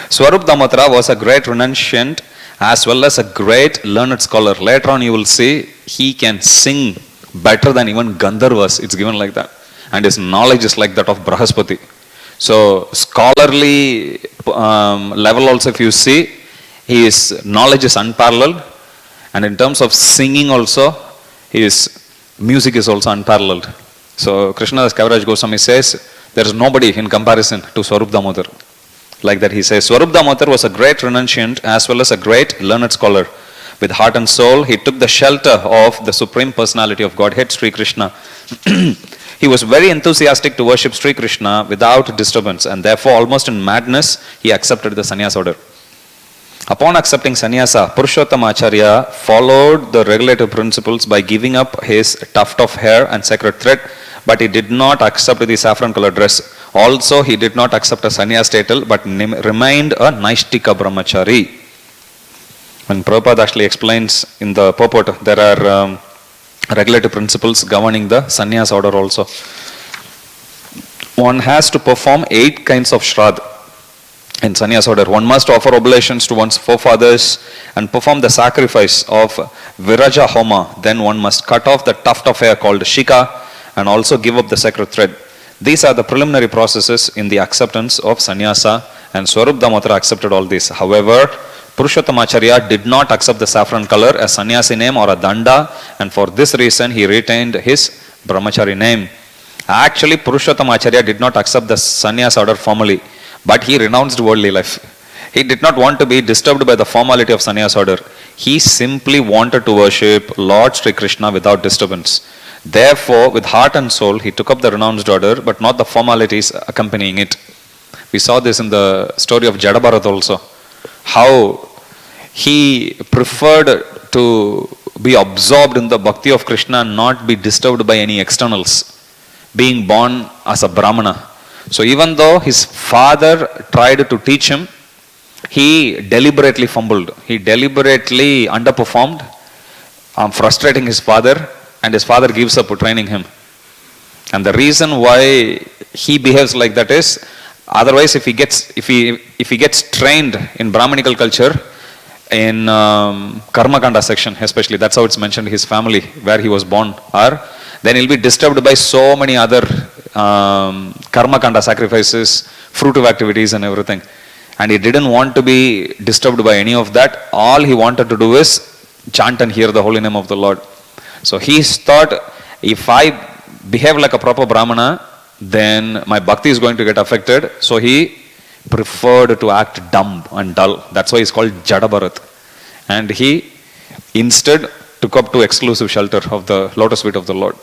Swarup Damodara was a great renunciant as well as a great learned scholar. Later on you will see he can sing better than even Gandharvas. It's given like that. And his knowledge is like that of Brahaspati. So scholarly level also, if you see, his knowledge is unparalleled. And in terms of singing also, his music is also unparalleled. So Krishnadas Kaviraj Goswami says, there is nobody in comparison to Swarup Damodar. Like that he says, Swarup Damodar was a great renunciant as well as a great learned scholar. With heart and soul, he took the shelter of the Supreme Personality of Godhead, Sri Krishna. He was very enthusiastic to worship Sri Krishna without disturbance, and therefore almost in madness, he accepted the sannyas order. Upon accepting sannyasa, Purushottama Acharya followed the regulative principles by giving up his tuft of hair and sacred thread, but he did not accept the saffron colored dress. Also, he did not accept a sannyas title, but remained a Naishtika Brahmachari. When Prabhupada actually explains in the purport, there are regulative principles governing the sannyas order also. One has to perform 8 kinds of shraddha in sannyas order. One must offer oblations to one's forefathers and perform the sacrifice of Viraja Homa. Then one must cut off the tuft of hair called Shika and also give up the sacred thread. These are the preliminary processes in the acceptance of sannyasa, and Swarup Damodara accepted all these. However, Purushottama Acharya did not accept the saffron color, a sannyasi name or a danda, and for this reason he retained his brahmachari name. Actually, Purushottama Acharya did not accept the sannyas order formally, but he renounced worldly life. He did not want to be disturbed by the formality of sannyas order. He simply wanted to worship Lord Sri Krishna without disturbance. Therefore, with heart and soul, he took up the renounced order, but not the formalities accompanying it. We saw this in the story of Jadabharat also. How he preferred to be absorbed in the bhakti of Krishna and not be disturbed by any externals, being born as a Brahmana. So even though his father tried to teach him, he deliberately fumbled. He deliberately underperformed, frustrating his father, and his father gives up training him. And the reason why he behaves like that is, otherwise if he gets trained in Brahmanical culture, in Karma Kanda section especially, that's how it's mentioned, his family where he was born are, then he'll be disturbed by so many other Karma Kanda sacrifices, fruitive activities and everything. And he didn't want to be disturbed by any of that. All he wanted to do is chant and hear the holy name of the Lord. So he thought, if I behave like a proper Brahmana, then my bhakti is going to get affected. So he preferred to act dumb and dull. That's why he's called Jadabharat. And he instead took up to exclusive shelter of the lotus feet of the Lord.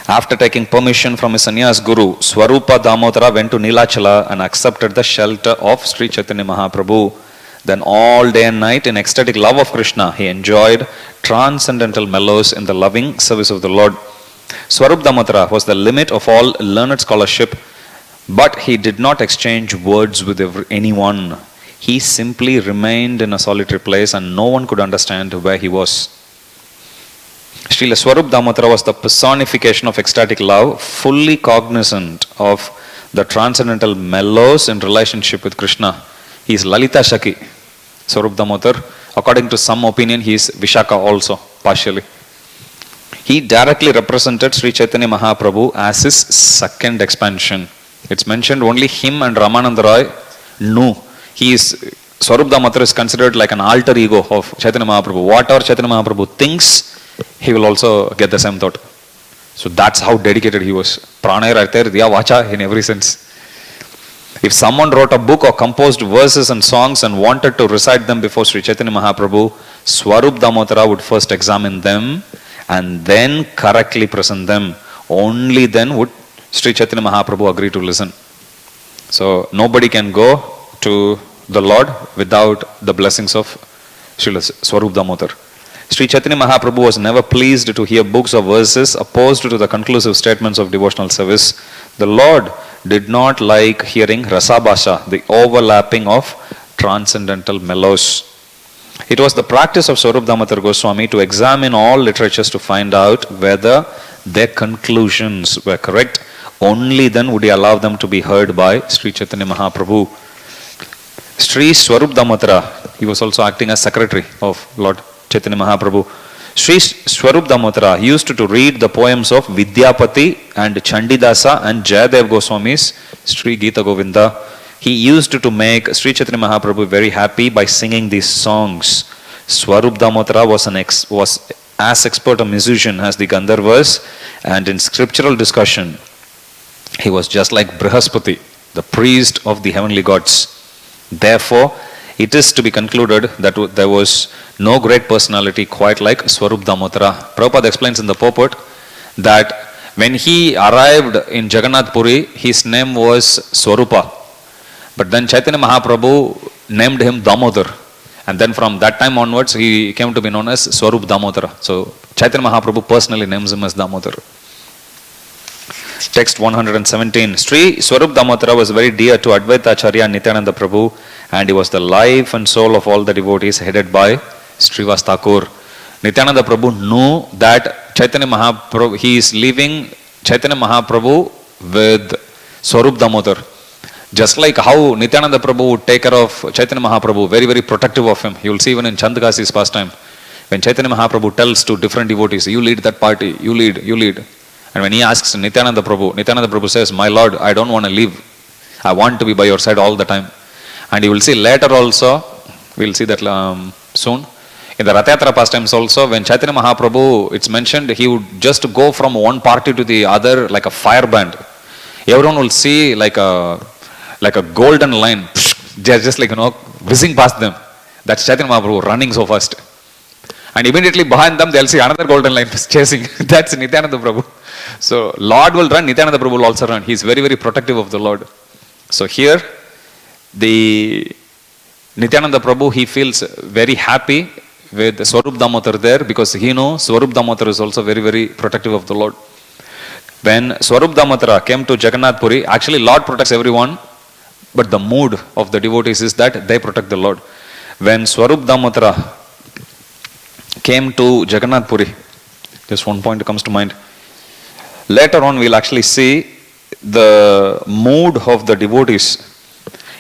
After taking permission from his sannyas guru, Swarupa Damodara went to Nilachala and accepted the shelter of Sri Chaitanya Mahaprabhu. Then all day and night, in ecstatic love of Krishna, he enjoyed transcendental mellows in the loving service of the Lord. Swarup Damodara was the limit of all learned scholarship, but he did not exchange words with anyone. He simply remained in a solitary place and no one could understand where he was. Srila Swarup Damodara was the personification of ecstatic love, fully cognizant of the transcendental mellows in relationship with Krishna. He is Lalita Shaki, Swarup Damodar. According to some opinion, he is Vishaka also, partially. He directly represented Sri Chaitanya Mahaprabhu as his second expansion. It's mentioned only him and Ramananda Roy knew. Swarup Damodar is considered like an alter ego of Chaitanya Mahaprabhu. Whatever Chaitanya Mahaprabhu thinks, he will also get the same thought. So that's how dedicated he was. Pranaya Raitar Diya Vacha in every sense. If someone wrote a book or composed verses and songs and wanted to recite them before Sri Chaitanya Mahaprabhu, Swarup Damodara would first examine them and then correctly present them. Only then would Sri Chaitanya Mahaprabhu agree to listen. So nobody can go to the Lord without the blessings of Srila Swarup Damodar. Sri Chaitanya Mahaprabhu was never pleased to hear books or verses opposed to the conclusive statements of devotional service. The Lord did not like hearing rasabhasha, the overlapping of transcendental mellows. It was the practice of Swarup Damodar Goswami to examine all literatures to find out whether their conclusions were correct. Only then would he allow them to be heard by Sri Chaitanya Mahaprabhu. Sri Swarup Damodara, he was also acting as secretary of Lord Chaitanya Mahaprabhu. Sri Swarup Damodara used to read the poems of Vidyapati and Chandidasa and Jayadev Goswami's Sri Gita Govinda. He used to make Sri Chaitanya Mahaprabhu very happy by singing these songs. Swarup Damodara was as expert a musician as the Gandharvas, and in scriptural discussion, he was just like Brihaspati, the priest of the heavenly gods. Therefore, it is to be concluded that there was no great personality quite like Swarup Damodara. Prabhupada explains in the purport that when he arrived in Jagannath Puri, his name was Swarupa. But then Chaitanya Mahaprabhu named him Damodar. And then from that time onwards, he came to be known as Swarup Damodara. So Chaitanya Mahaprabhu personally names him as Damodar. Text 117. Sri Swarup Damodara was very dear to Advaita Acharya Nityananda Prabhu, and he was the life and soul of all the devotees, headed by Srivas Thakur. Nityananda Prabhu knew that Chaitanya Mahaprabhu, he is leaving Chaitanya Mahaprabhu with Swarup Damodar. Just like how Nityananda Prabhu would take care of Chaitanya Mahaprabhu, very, very protective of him. You will see even in Chandakasi's pastime, when Chaitanya Mahaprabhu tells to different devotees, you lead that party, you lead. And when he asks Nityananda Prabhu says, my Lord, I don't want to leave. I want to be by your side all the time. And you will see later also, we will see that soon. In the Rathayatra pastimes also, when Chaitanya Mahaprabhu, it's mentioned, he would just go from one party to the other like a fire band. Everyone will see like a golden line. They're just like, whizzing past them. That's Chaitanya Mahaprabhu running so fast. And immediately behind them, they'll see another golden line chasing. That's Nityananda Prabhu. So Lord will run, Nityananda Prabhu will also run. He is very, very protective of the Lord. So here, the Nityananda Prabhu, he feels very happy with Swarup Damodar there, because he knows Swarup Damodar is also very, very protective of the Lord. When Swarup Damodara came to Jagannath Puri, actually Lord protects everyone, but the mood of the devotees is that they protect the Lord. When Swarup Damodara came to Jagannath Puri, just one point comes to mind. Later on, we'll actually see the mood of the devotees.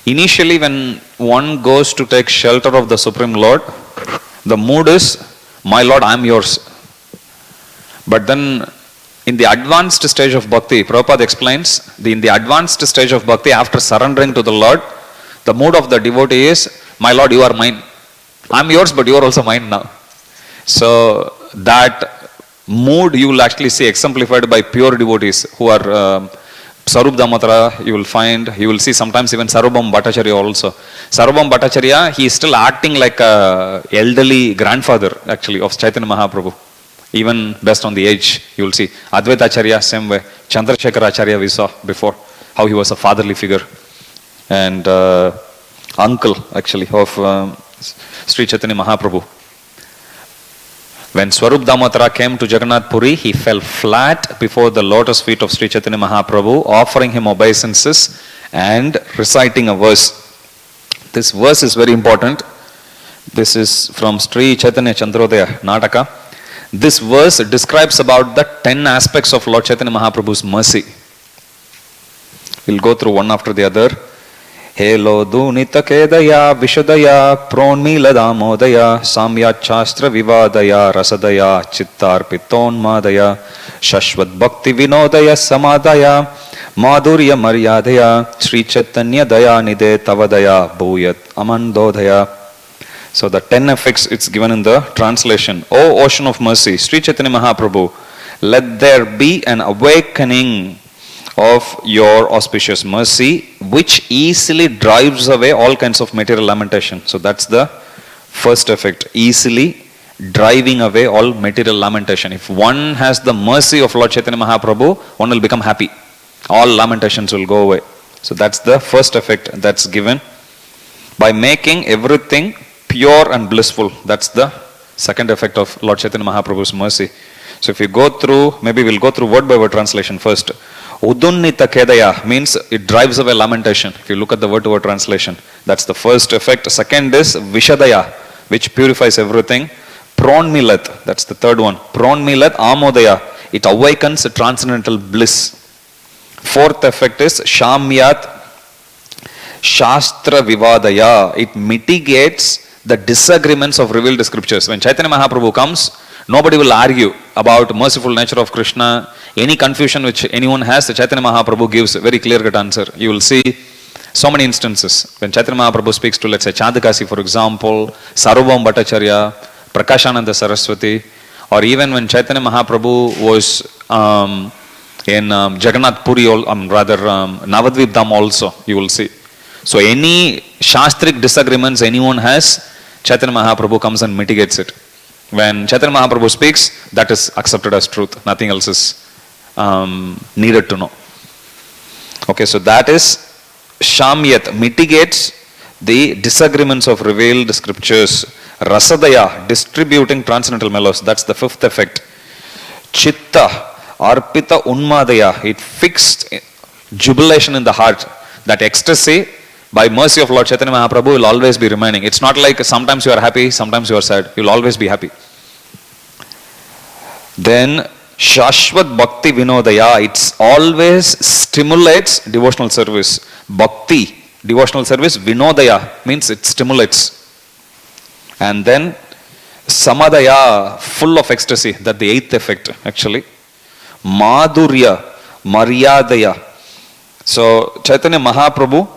Initially, when one goes to take shelter of the Supreme Lord, the mood is, my Lord, I am yours. But then, in the advanced stage of bhakti, Prabhupada explains, in the advanced stage of bhakti, after surrendering to the Lord, the mood of the devotee is, my Lord, you are mine. I am yours, but you are also mine now. So, that mood you will actually see exemplified by pure devotees who are Swarup Damodara, you will see sometimes even Sarvabhauma Bhattacharya also. Sarvabhauma Bhattacharya, he is still acting like a elderly grandfather actually of Chaitanya Mahaprabhu. Even based on the age, you will see. Advaita Acharya, same way. Chandrasekhara Acharya we saw before, how he was a fatherly figure. And uncle actually of Sri Chaitanya Mahaprabhu. When Swarup Damodara came to Jagannath Puri, he fell flat before the lotus feet of Sri Chaitanya Mahaprabhu, offering him obeisances and reciting a verse. This verse is very important. This is from Sri Chaitanya Chandrodaya Nataka. This verse describes about the 10 aspects of Lord Chaitanya Mahaprabhu's mercy. We'll go through one after the other. Helo dunita kedaya vishadaya pronmila damodaya samyat shastra vivadaya rasadaya chittar piton madaya shashvat bhakti vinodaya samadaya madhurya maryadaya Sri Chaitanya daya nide tavadaya bhuyat amandodaya. So the 10 effects it's given in the translation. O ocean of mercy, Sri Chaitanya Mahaprabhu, let there be an awakening of your auspicious mercy, which easily drives away all kinds of material lamentation. So that's the first effect, easily driving away all material lamentation. If one has the mercy of Lord Chaitanya Mahaprabhu, one will become happy. All lamentations will go away. So that's the first effect that's given. By making everything pure and blissful, that's the second effect of Lord Chaitanya Mahaprabhu's mercy. So if you go through, maybe we'll go through word by word translation first. Udunnita kedaya means it drives away lamentation. If you look at the word to word translation, that's the first effect. Second is vishadaya, which purifies everything. Pronmilat, that's the third one. Pronmilat amodaya, it awakens a transcendental bliss. Fourth effect is shamyat. Shastra Vivadaya. It mitigates the disagreements of revealed scriptures. When Chaitanya Mahaprabhu comes, nobody will argue about merciful nature of Krishna. Any confusion which anyone has, the Chaitanya Mahaprabhu gives a very clear-cut answer. You will see so many instances. When Chaitanya Mahaprabhu speaks to, let's say, Chandakasi, for example, Sarvabhauma Bhattacharya, Prakashananda Saraswati, or even when Chaitanya Mahaprabhu was in Jagannath Puri, Navadvip Dham also, you will see. So any Shastric disagreements anyone has, Chaitanya Mahaprabhu comes and mitigates it. When Chaitanya Mahaprabhu speaks, that is accepted as truth. Nothing else is needed to know. Okay, so that is Shamyat, mitigates the disagreements of revealed scriptures. Rasadaya, distributing transcendental mellows. That's the fifth effect. Chitta, Arpita Unmadaya, it fixed jubilation in the heart. That ecstasy, by mercy of Lord Chaitanya Mahaprabhu, will always be remaining. It's not like sometimes you are happy, sometimes you are sad. You will always be happy. Then Shashvat Bhakti Vinodaya, it always stimulates devotional service. Bhakti, devotional service, Vinodaya, means it stimulates. And then Samadaya, full of ecstasy, that the eighth effect actually. Madhurya, Maryadaya. So Chaitanya Mahaprabhu,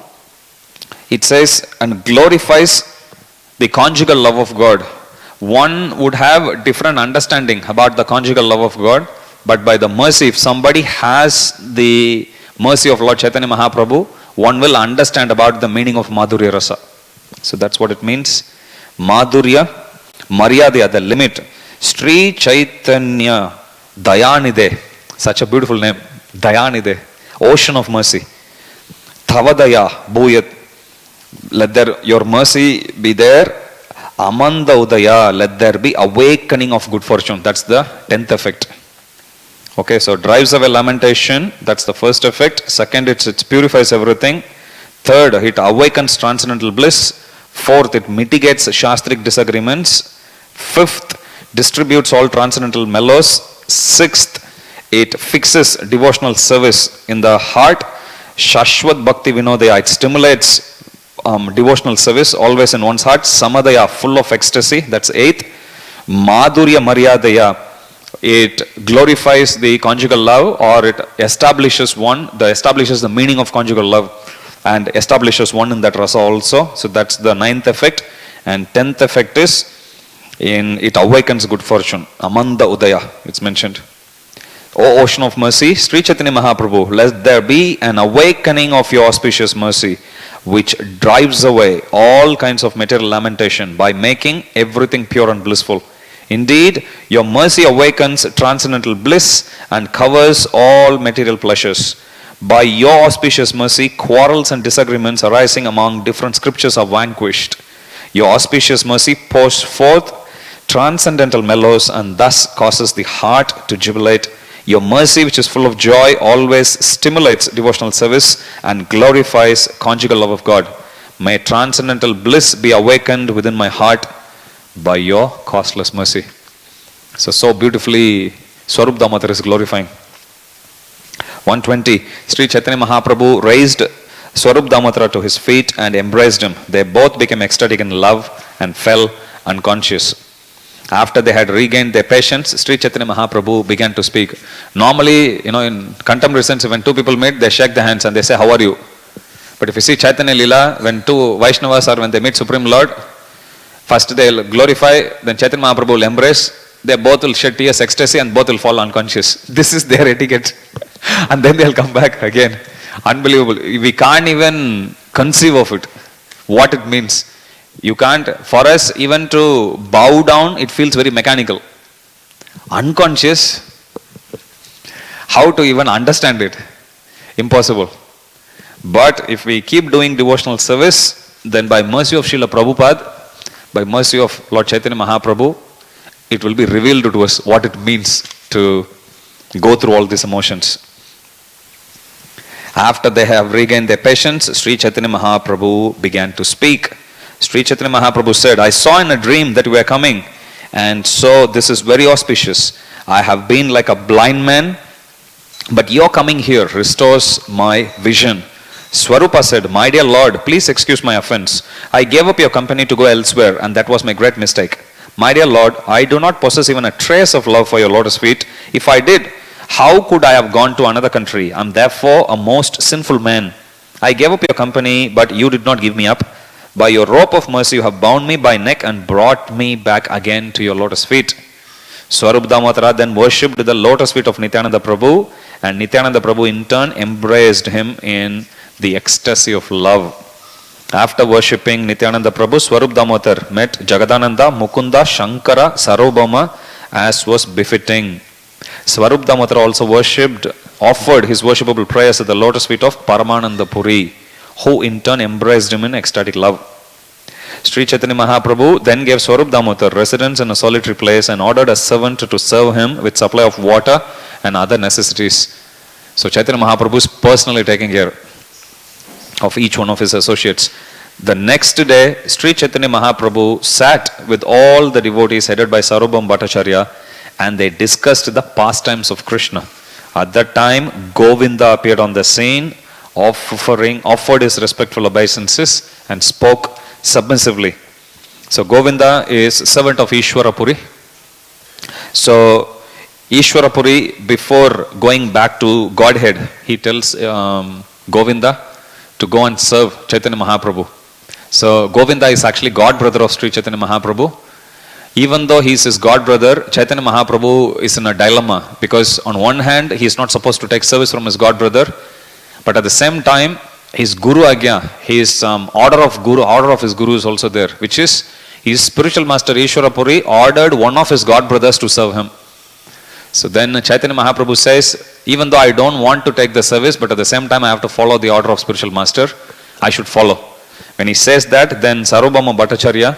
it says, and glorifies the conjugal love of God. One would have different understanding about the conjugal love of God, but by the mercy, if somebody has the mercy of Lord Chaitanya Mahaprabhu, one will understand about the meaning of Madhurya Rasa. So that's what it means. Madhurya, Maryadaya, the limit. Sri Chaitanya Dayanide, such a beautiful name. Dayanide, ocean of mercy. Tavadaya Bhuyat, let your mercy be there. Amanda Udaya, let there be awakening of good fortune. That's the 10th effect. Okay, so drives away lamentation. That's the first effect. Second, it purifies everything. Third, it awakens transcendental bliss. Fourth, it mitigates Shastric disagreements. Fifth, distributes all transcendental mellows. Sixth, it fixes devotional service in the heart. Shashvat Bhakti Vinodaya, it stimulates devotional service always in one's heart. Samadaya, full of ecstasy, that's 8th. Madhurya Maryadaya, it glorifies the conjugal love, or it establishes the meaning of conjugal love and establishes one in that rasa also. So that's the 9th effect. And 10th effect is it awakens good fortune. Amanda Udaya, it's mentioned. O ocean of mercy, Sri Chaitanya Mahaprabhu, let there be an awakening of your auspicious mercy, which drives away all kinds of material lamentation by making everything pure and blissful. Indeed, your mercy awakens transcendental bliss and covers all material pleasures. By your auspicious mercy, quarrels and disagreements arising among different scriptures are vanquished. Your auspicious mercy pours forth transcendental mellows and thus causes the heart to jubilate. Your mercy, which is full of joy, always stimulates devotional service and glorifies conjugal love of God. May transcendental bliss be awakened within my heart by your costless mercy. So beautifully Swarup Damodar is glorifying. 120. Sri Chaitanya Mahaprabhu raised Swarup Damodar to his feet and embraced him. They both became ecstatic in love and fell unconscious. After they had regained their patience, Sri Chaitanya Mahaprabhu began to speak. Normally, in contemporary sense, when two people meet, they shake the hands and they say, how are you? But if you see Chaitanya Lila, when two Vaishnavas or when they meet Supreme Lord, first they'll glorify, then Chaitanya Mahaprabhu will embrace, they both will shed tears, ecstasy, and both will fall unconscious. This is their etiquette. And then they'll come back again. Unbelievable. We can't even conceive of it, what it means. You can't, for us, even to bow down, it feels very mechanical. Unconscious, how to even understand it? Impossible. But if we keep doing devotional service, then by mercy of Srila Prabhupada, by mercy of Lord Chaitanya Mahaprabhu, it will be revealed to us what it means to go through all these emotions. After they have regained their patience, Sri Chaitanya Mahaprabhu began to speak. Sri Chaitanya Mahaprabhu said, I saw in a dream that you were coming, and so this is very auspicious. I have been like a blind man, but your coming here restores my vision. Swarupa said, "My dear Lord, please excuse my offense. I gave up your company to go elsewhere, and that was my great mistake. My dear Lord, I do not possess even a trace of love for your lotus feet. If I did, how could I have gone to another country? I am therefore a most sinful man. I gave up your company, but you did not give me up. By your rope of mercy, you have bound me by neck and brought me back again to your lotus feet." Swarup Damodara then worshipped the lotus feet of Nityananda Prabhu, and Nityananda Prabhu in turn embraced him in the ecstasy of love. After worshipping Nityananda Prabhu, Swarup Damodar met Jagadananda, Mukunda, Shankara, Sarvabhauma as was befitting. Swarup Damodar also offered his worshipable prayers at the lotus feet of Paramananda Puri, who in turn embraced him in ecstatic love. Sri Chaitanya Mahaprabhu then gave Swarup Damodar residence in a solitary place and ordered a servant to serve him with supply of water and other necessities. So Chaitanya Mahaprabhu is personally taking care of each one of his associates. The next day, Sri Chaitanya Mahaprabhu sat with all the devotees headed by Sarvabhauma Bhattacharya, and they discussed the pastimes of Krishna. At that time, Govinda appeared on the scene, offered his respectful obeisances and spoke submissively. So Govinda is servant of Ishwara Puri. So Ishwara Puri, before going back to Godhead, he tells Govinda to go and serve Chaitanya Mahaprabhu. So Govinda is actually god brother of Sri Chaitanya Mahaprabhu. Even though he is his god brother, Chaitanya Mahaprabhu is in a dilemma, because on one hand he is not supposed to take service from his god brother, but at the same time his Guru Agya, his order of his Guru is also there, which is his spiritual master Ishwara Puri ordered one of his god brothers to serve him. So then Chaitanya Mahaprabhu says, even though I don't want to take the service, but at the same time I have to follow the order of spiritual master, I should follow. When he says that, then Sarvabhauma Bhattacharya,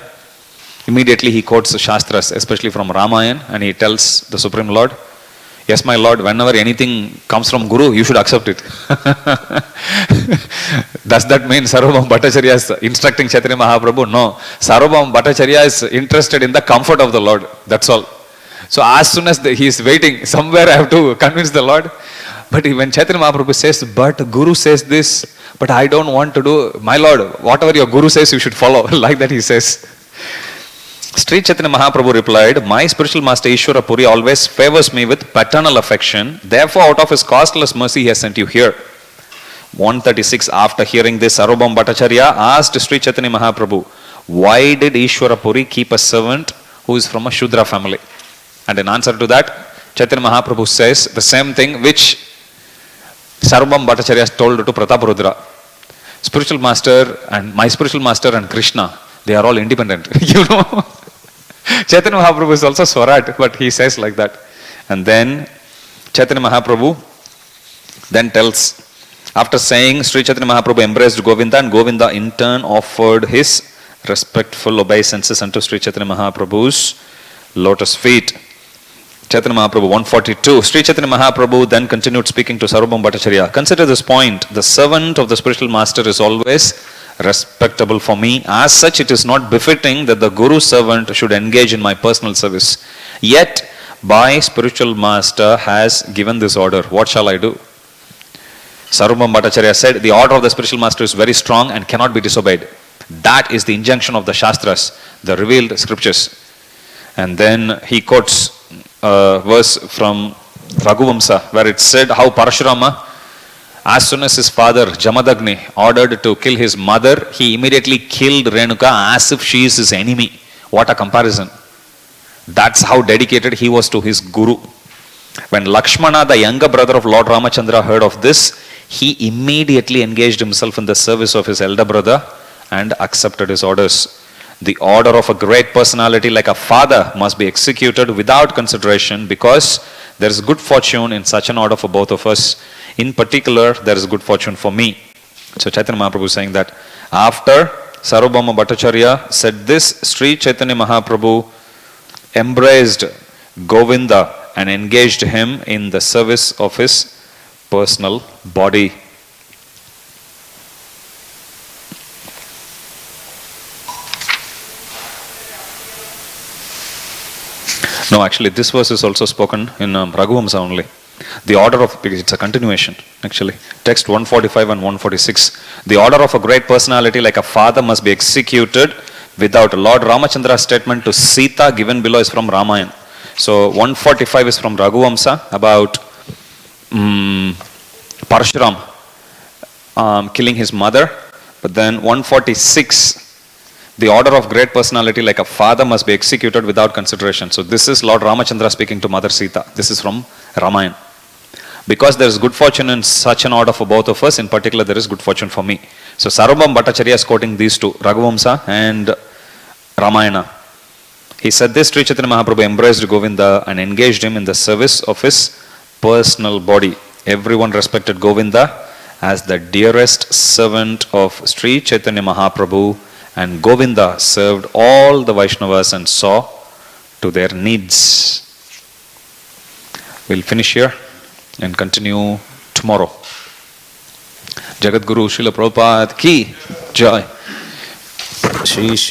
immediately he quotes the Shastras, especially from Ramayana, and he tells the Supreme Lord, "Yes, my Lord, whenever anything comes from Guru, you should accept it." Does that mean Sarvabhauma Bhattacharya is instructing Chaitanya Mahaprabhu? No. Sarvabhauma Bhattacharya is interested in the comfort of the Lord. That's all. So as soon as he is waiting, somewhere I have to convince the Lord. But when Chaitanya Mahaprabhu says, "But Guru says this, but I don't want to do," "My Lord, whatever your Guru says, you should follow." Like that he says. Sri Chaitanya Mahaprabhu replied, "My spiritual master Ishwara Puri always favors me with paternal affection. Therefore, out of his costless mercy, he has sent you here." 136. After hearing this, Sarvabhauma Bhattacharya asked Sri Chaitanya Mahaprabhu, "Why did Ishwara Puri keep a servant who is from a Shudra family?" And in answer to that, Chaitanya Mahaprabhu says the same thing which Sarvabhauma Bhattacharya told to Prataparudra. Spiritual master and my spiritual master and Krishna, they are all independent. You know, Chaitanya Mahaprabhu is also Swarat, but he says like that. And then Chaitanya Mahaprabhu then tells, after saying, Sri Chaitanya Mahaprabhu embraced Govinda, and Govinda in turn offered his respectful obeisances unto Sri Chaitanya Mahaprabhu's lotus feet. Chaitanya Mahaprabhu 142. Sri Chaitanya Mahaprabhu then continued speaking to Sarvabhauma Bhattacharya. "Consider this point. The servant of the spiritual master is always respectable for me. As such, it is not befitting that the Guru servant should engage in my personal service. Yet, my spiritual master has given this order. What shall I do?" Sarvabhauma Bhattacharya said, "The order of the spiritual master is very strong and cannot be disobeyed. That is the injunction of the Shastras, the revealed scriptures." And then he quotes a verse from Raghuvamsa, where it said how Parashurama, as soon as his father Jamadagni ordered to kill his mother, he immediately killed Renuka as if she is his enemy. What a comparison. That's how dedicated he was to his Guru. When Lakshmana, the younger brother of Lord Ramachandra, heard of this, he immediately engaged himself in the service of his elder brother and accepted his orders. The order of a great personality like a father must be executed without consideration, because there is good fortune in such an order for both of us. In particular, there is good fortune for me. So Chaitanya Mahaprabhu is saying that after Sarvabhauma Bhattacharya said this, Sri Chaitanya Mahaprabhu embraced Govinda and engaged him in the service of his personal body. No, actually this verse is also spoken in Raghuvamsa only. The order of, because it's a continuation actually. Text 145 and 146. The order of a great personality like a father must be executed without. Lord Ramachandra's statement to Sita given below is from Ramayana. So 145 is from Raghuvamsa about Parshuram killing his mother. But then 146, the order of great personality like a father must be executed without consideration. So this is Lord Ramachandra speaking to Mother Sita. This is from Ramayana. Because there is good fortune in such an order for both of us, in particular there is good fortune for me. So Sarvabhauma Bhattacharya is quoting these two, Raghuvamsa and Ramayana. He said this, Sri Chaitanya Mahaprabhu embraced Govinda and engaged him in the service of his personal body. Everyone respected Govinda as the dearest servant of Sri Chaitanya Mahaprabhu, and Govinda served all the Vaishnavas and saw to their needs. We'll finish here and continue tomorrow. Jagadguru Srila Prabhupada ki Jai.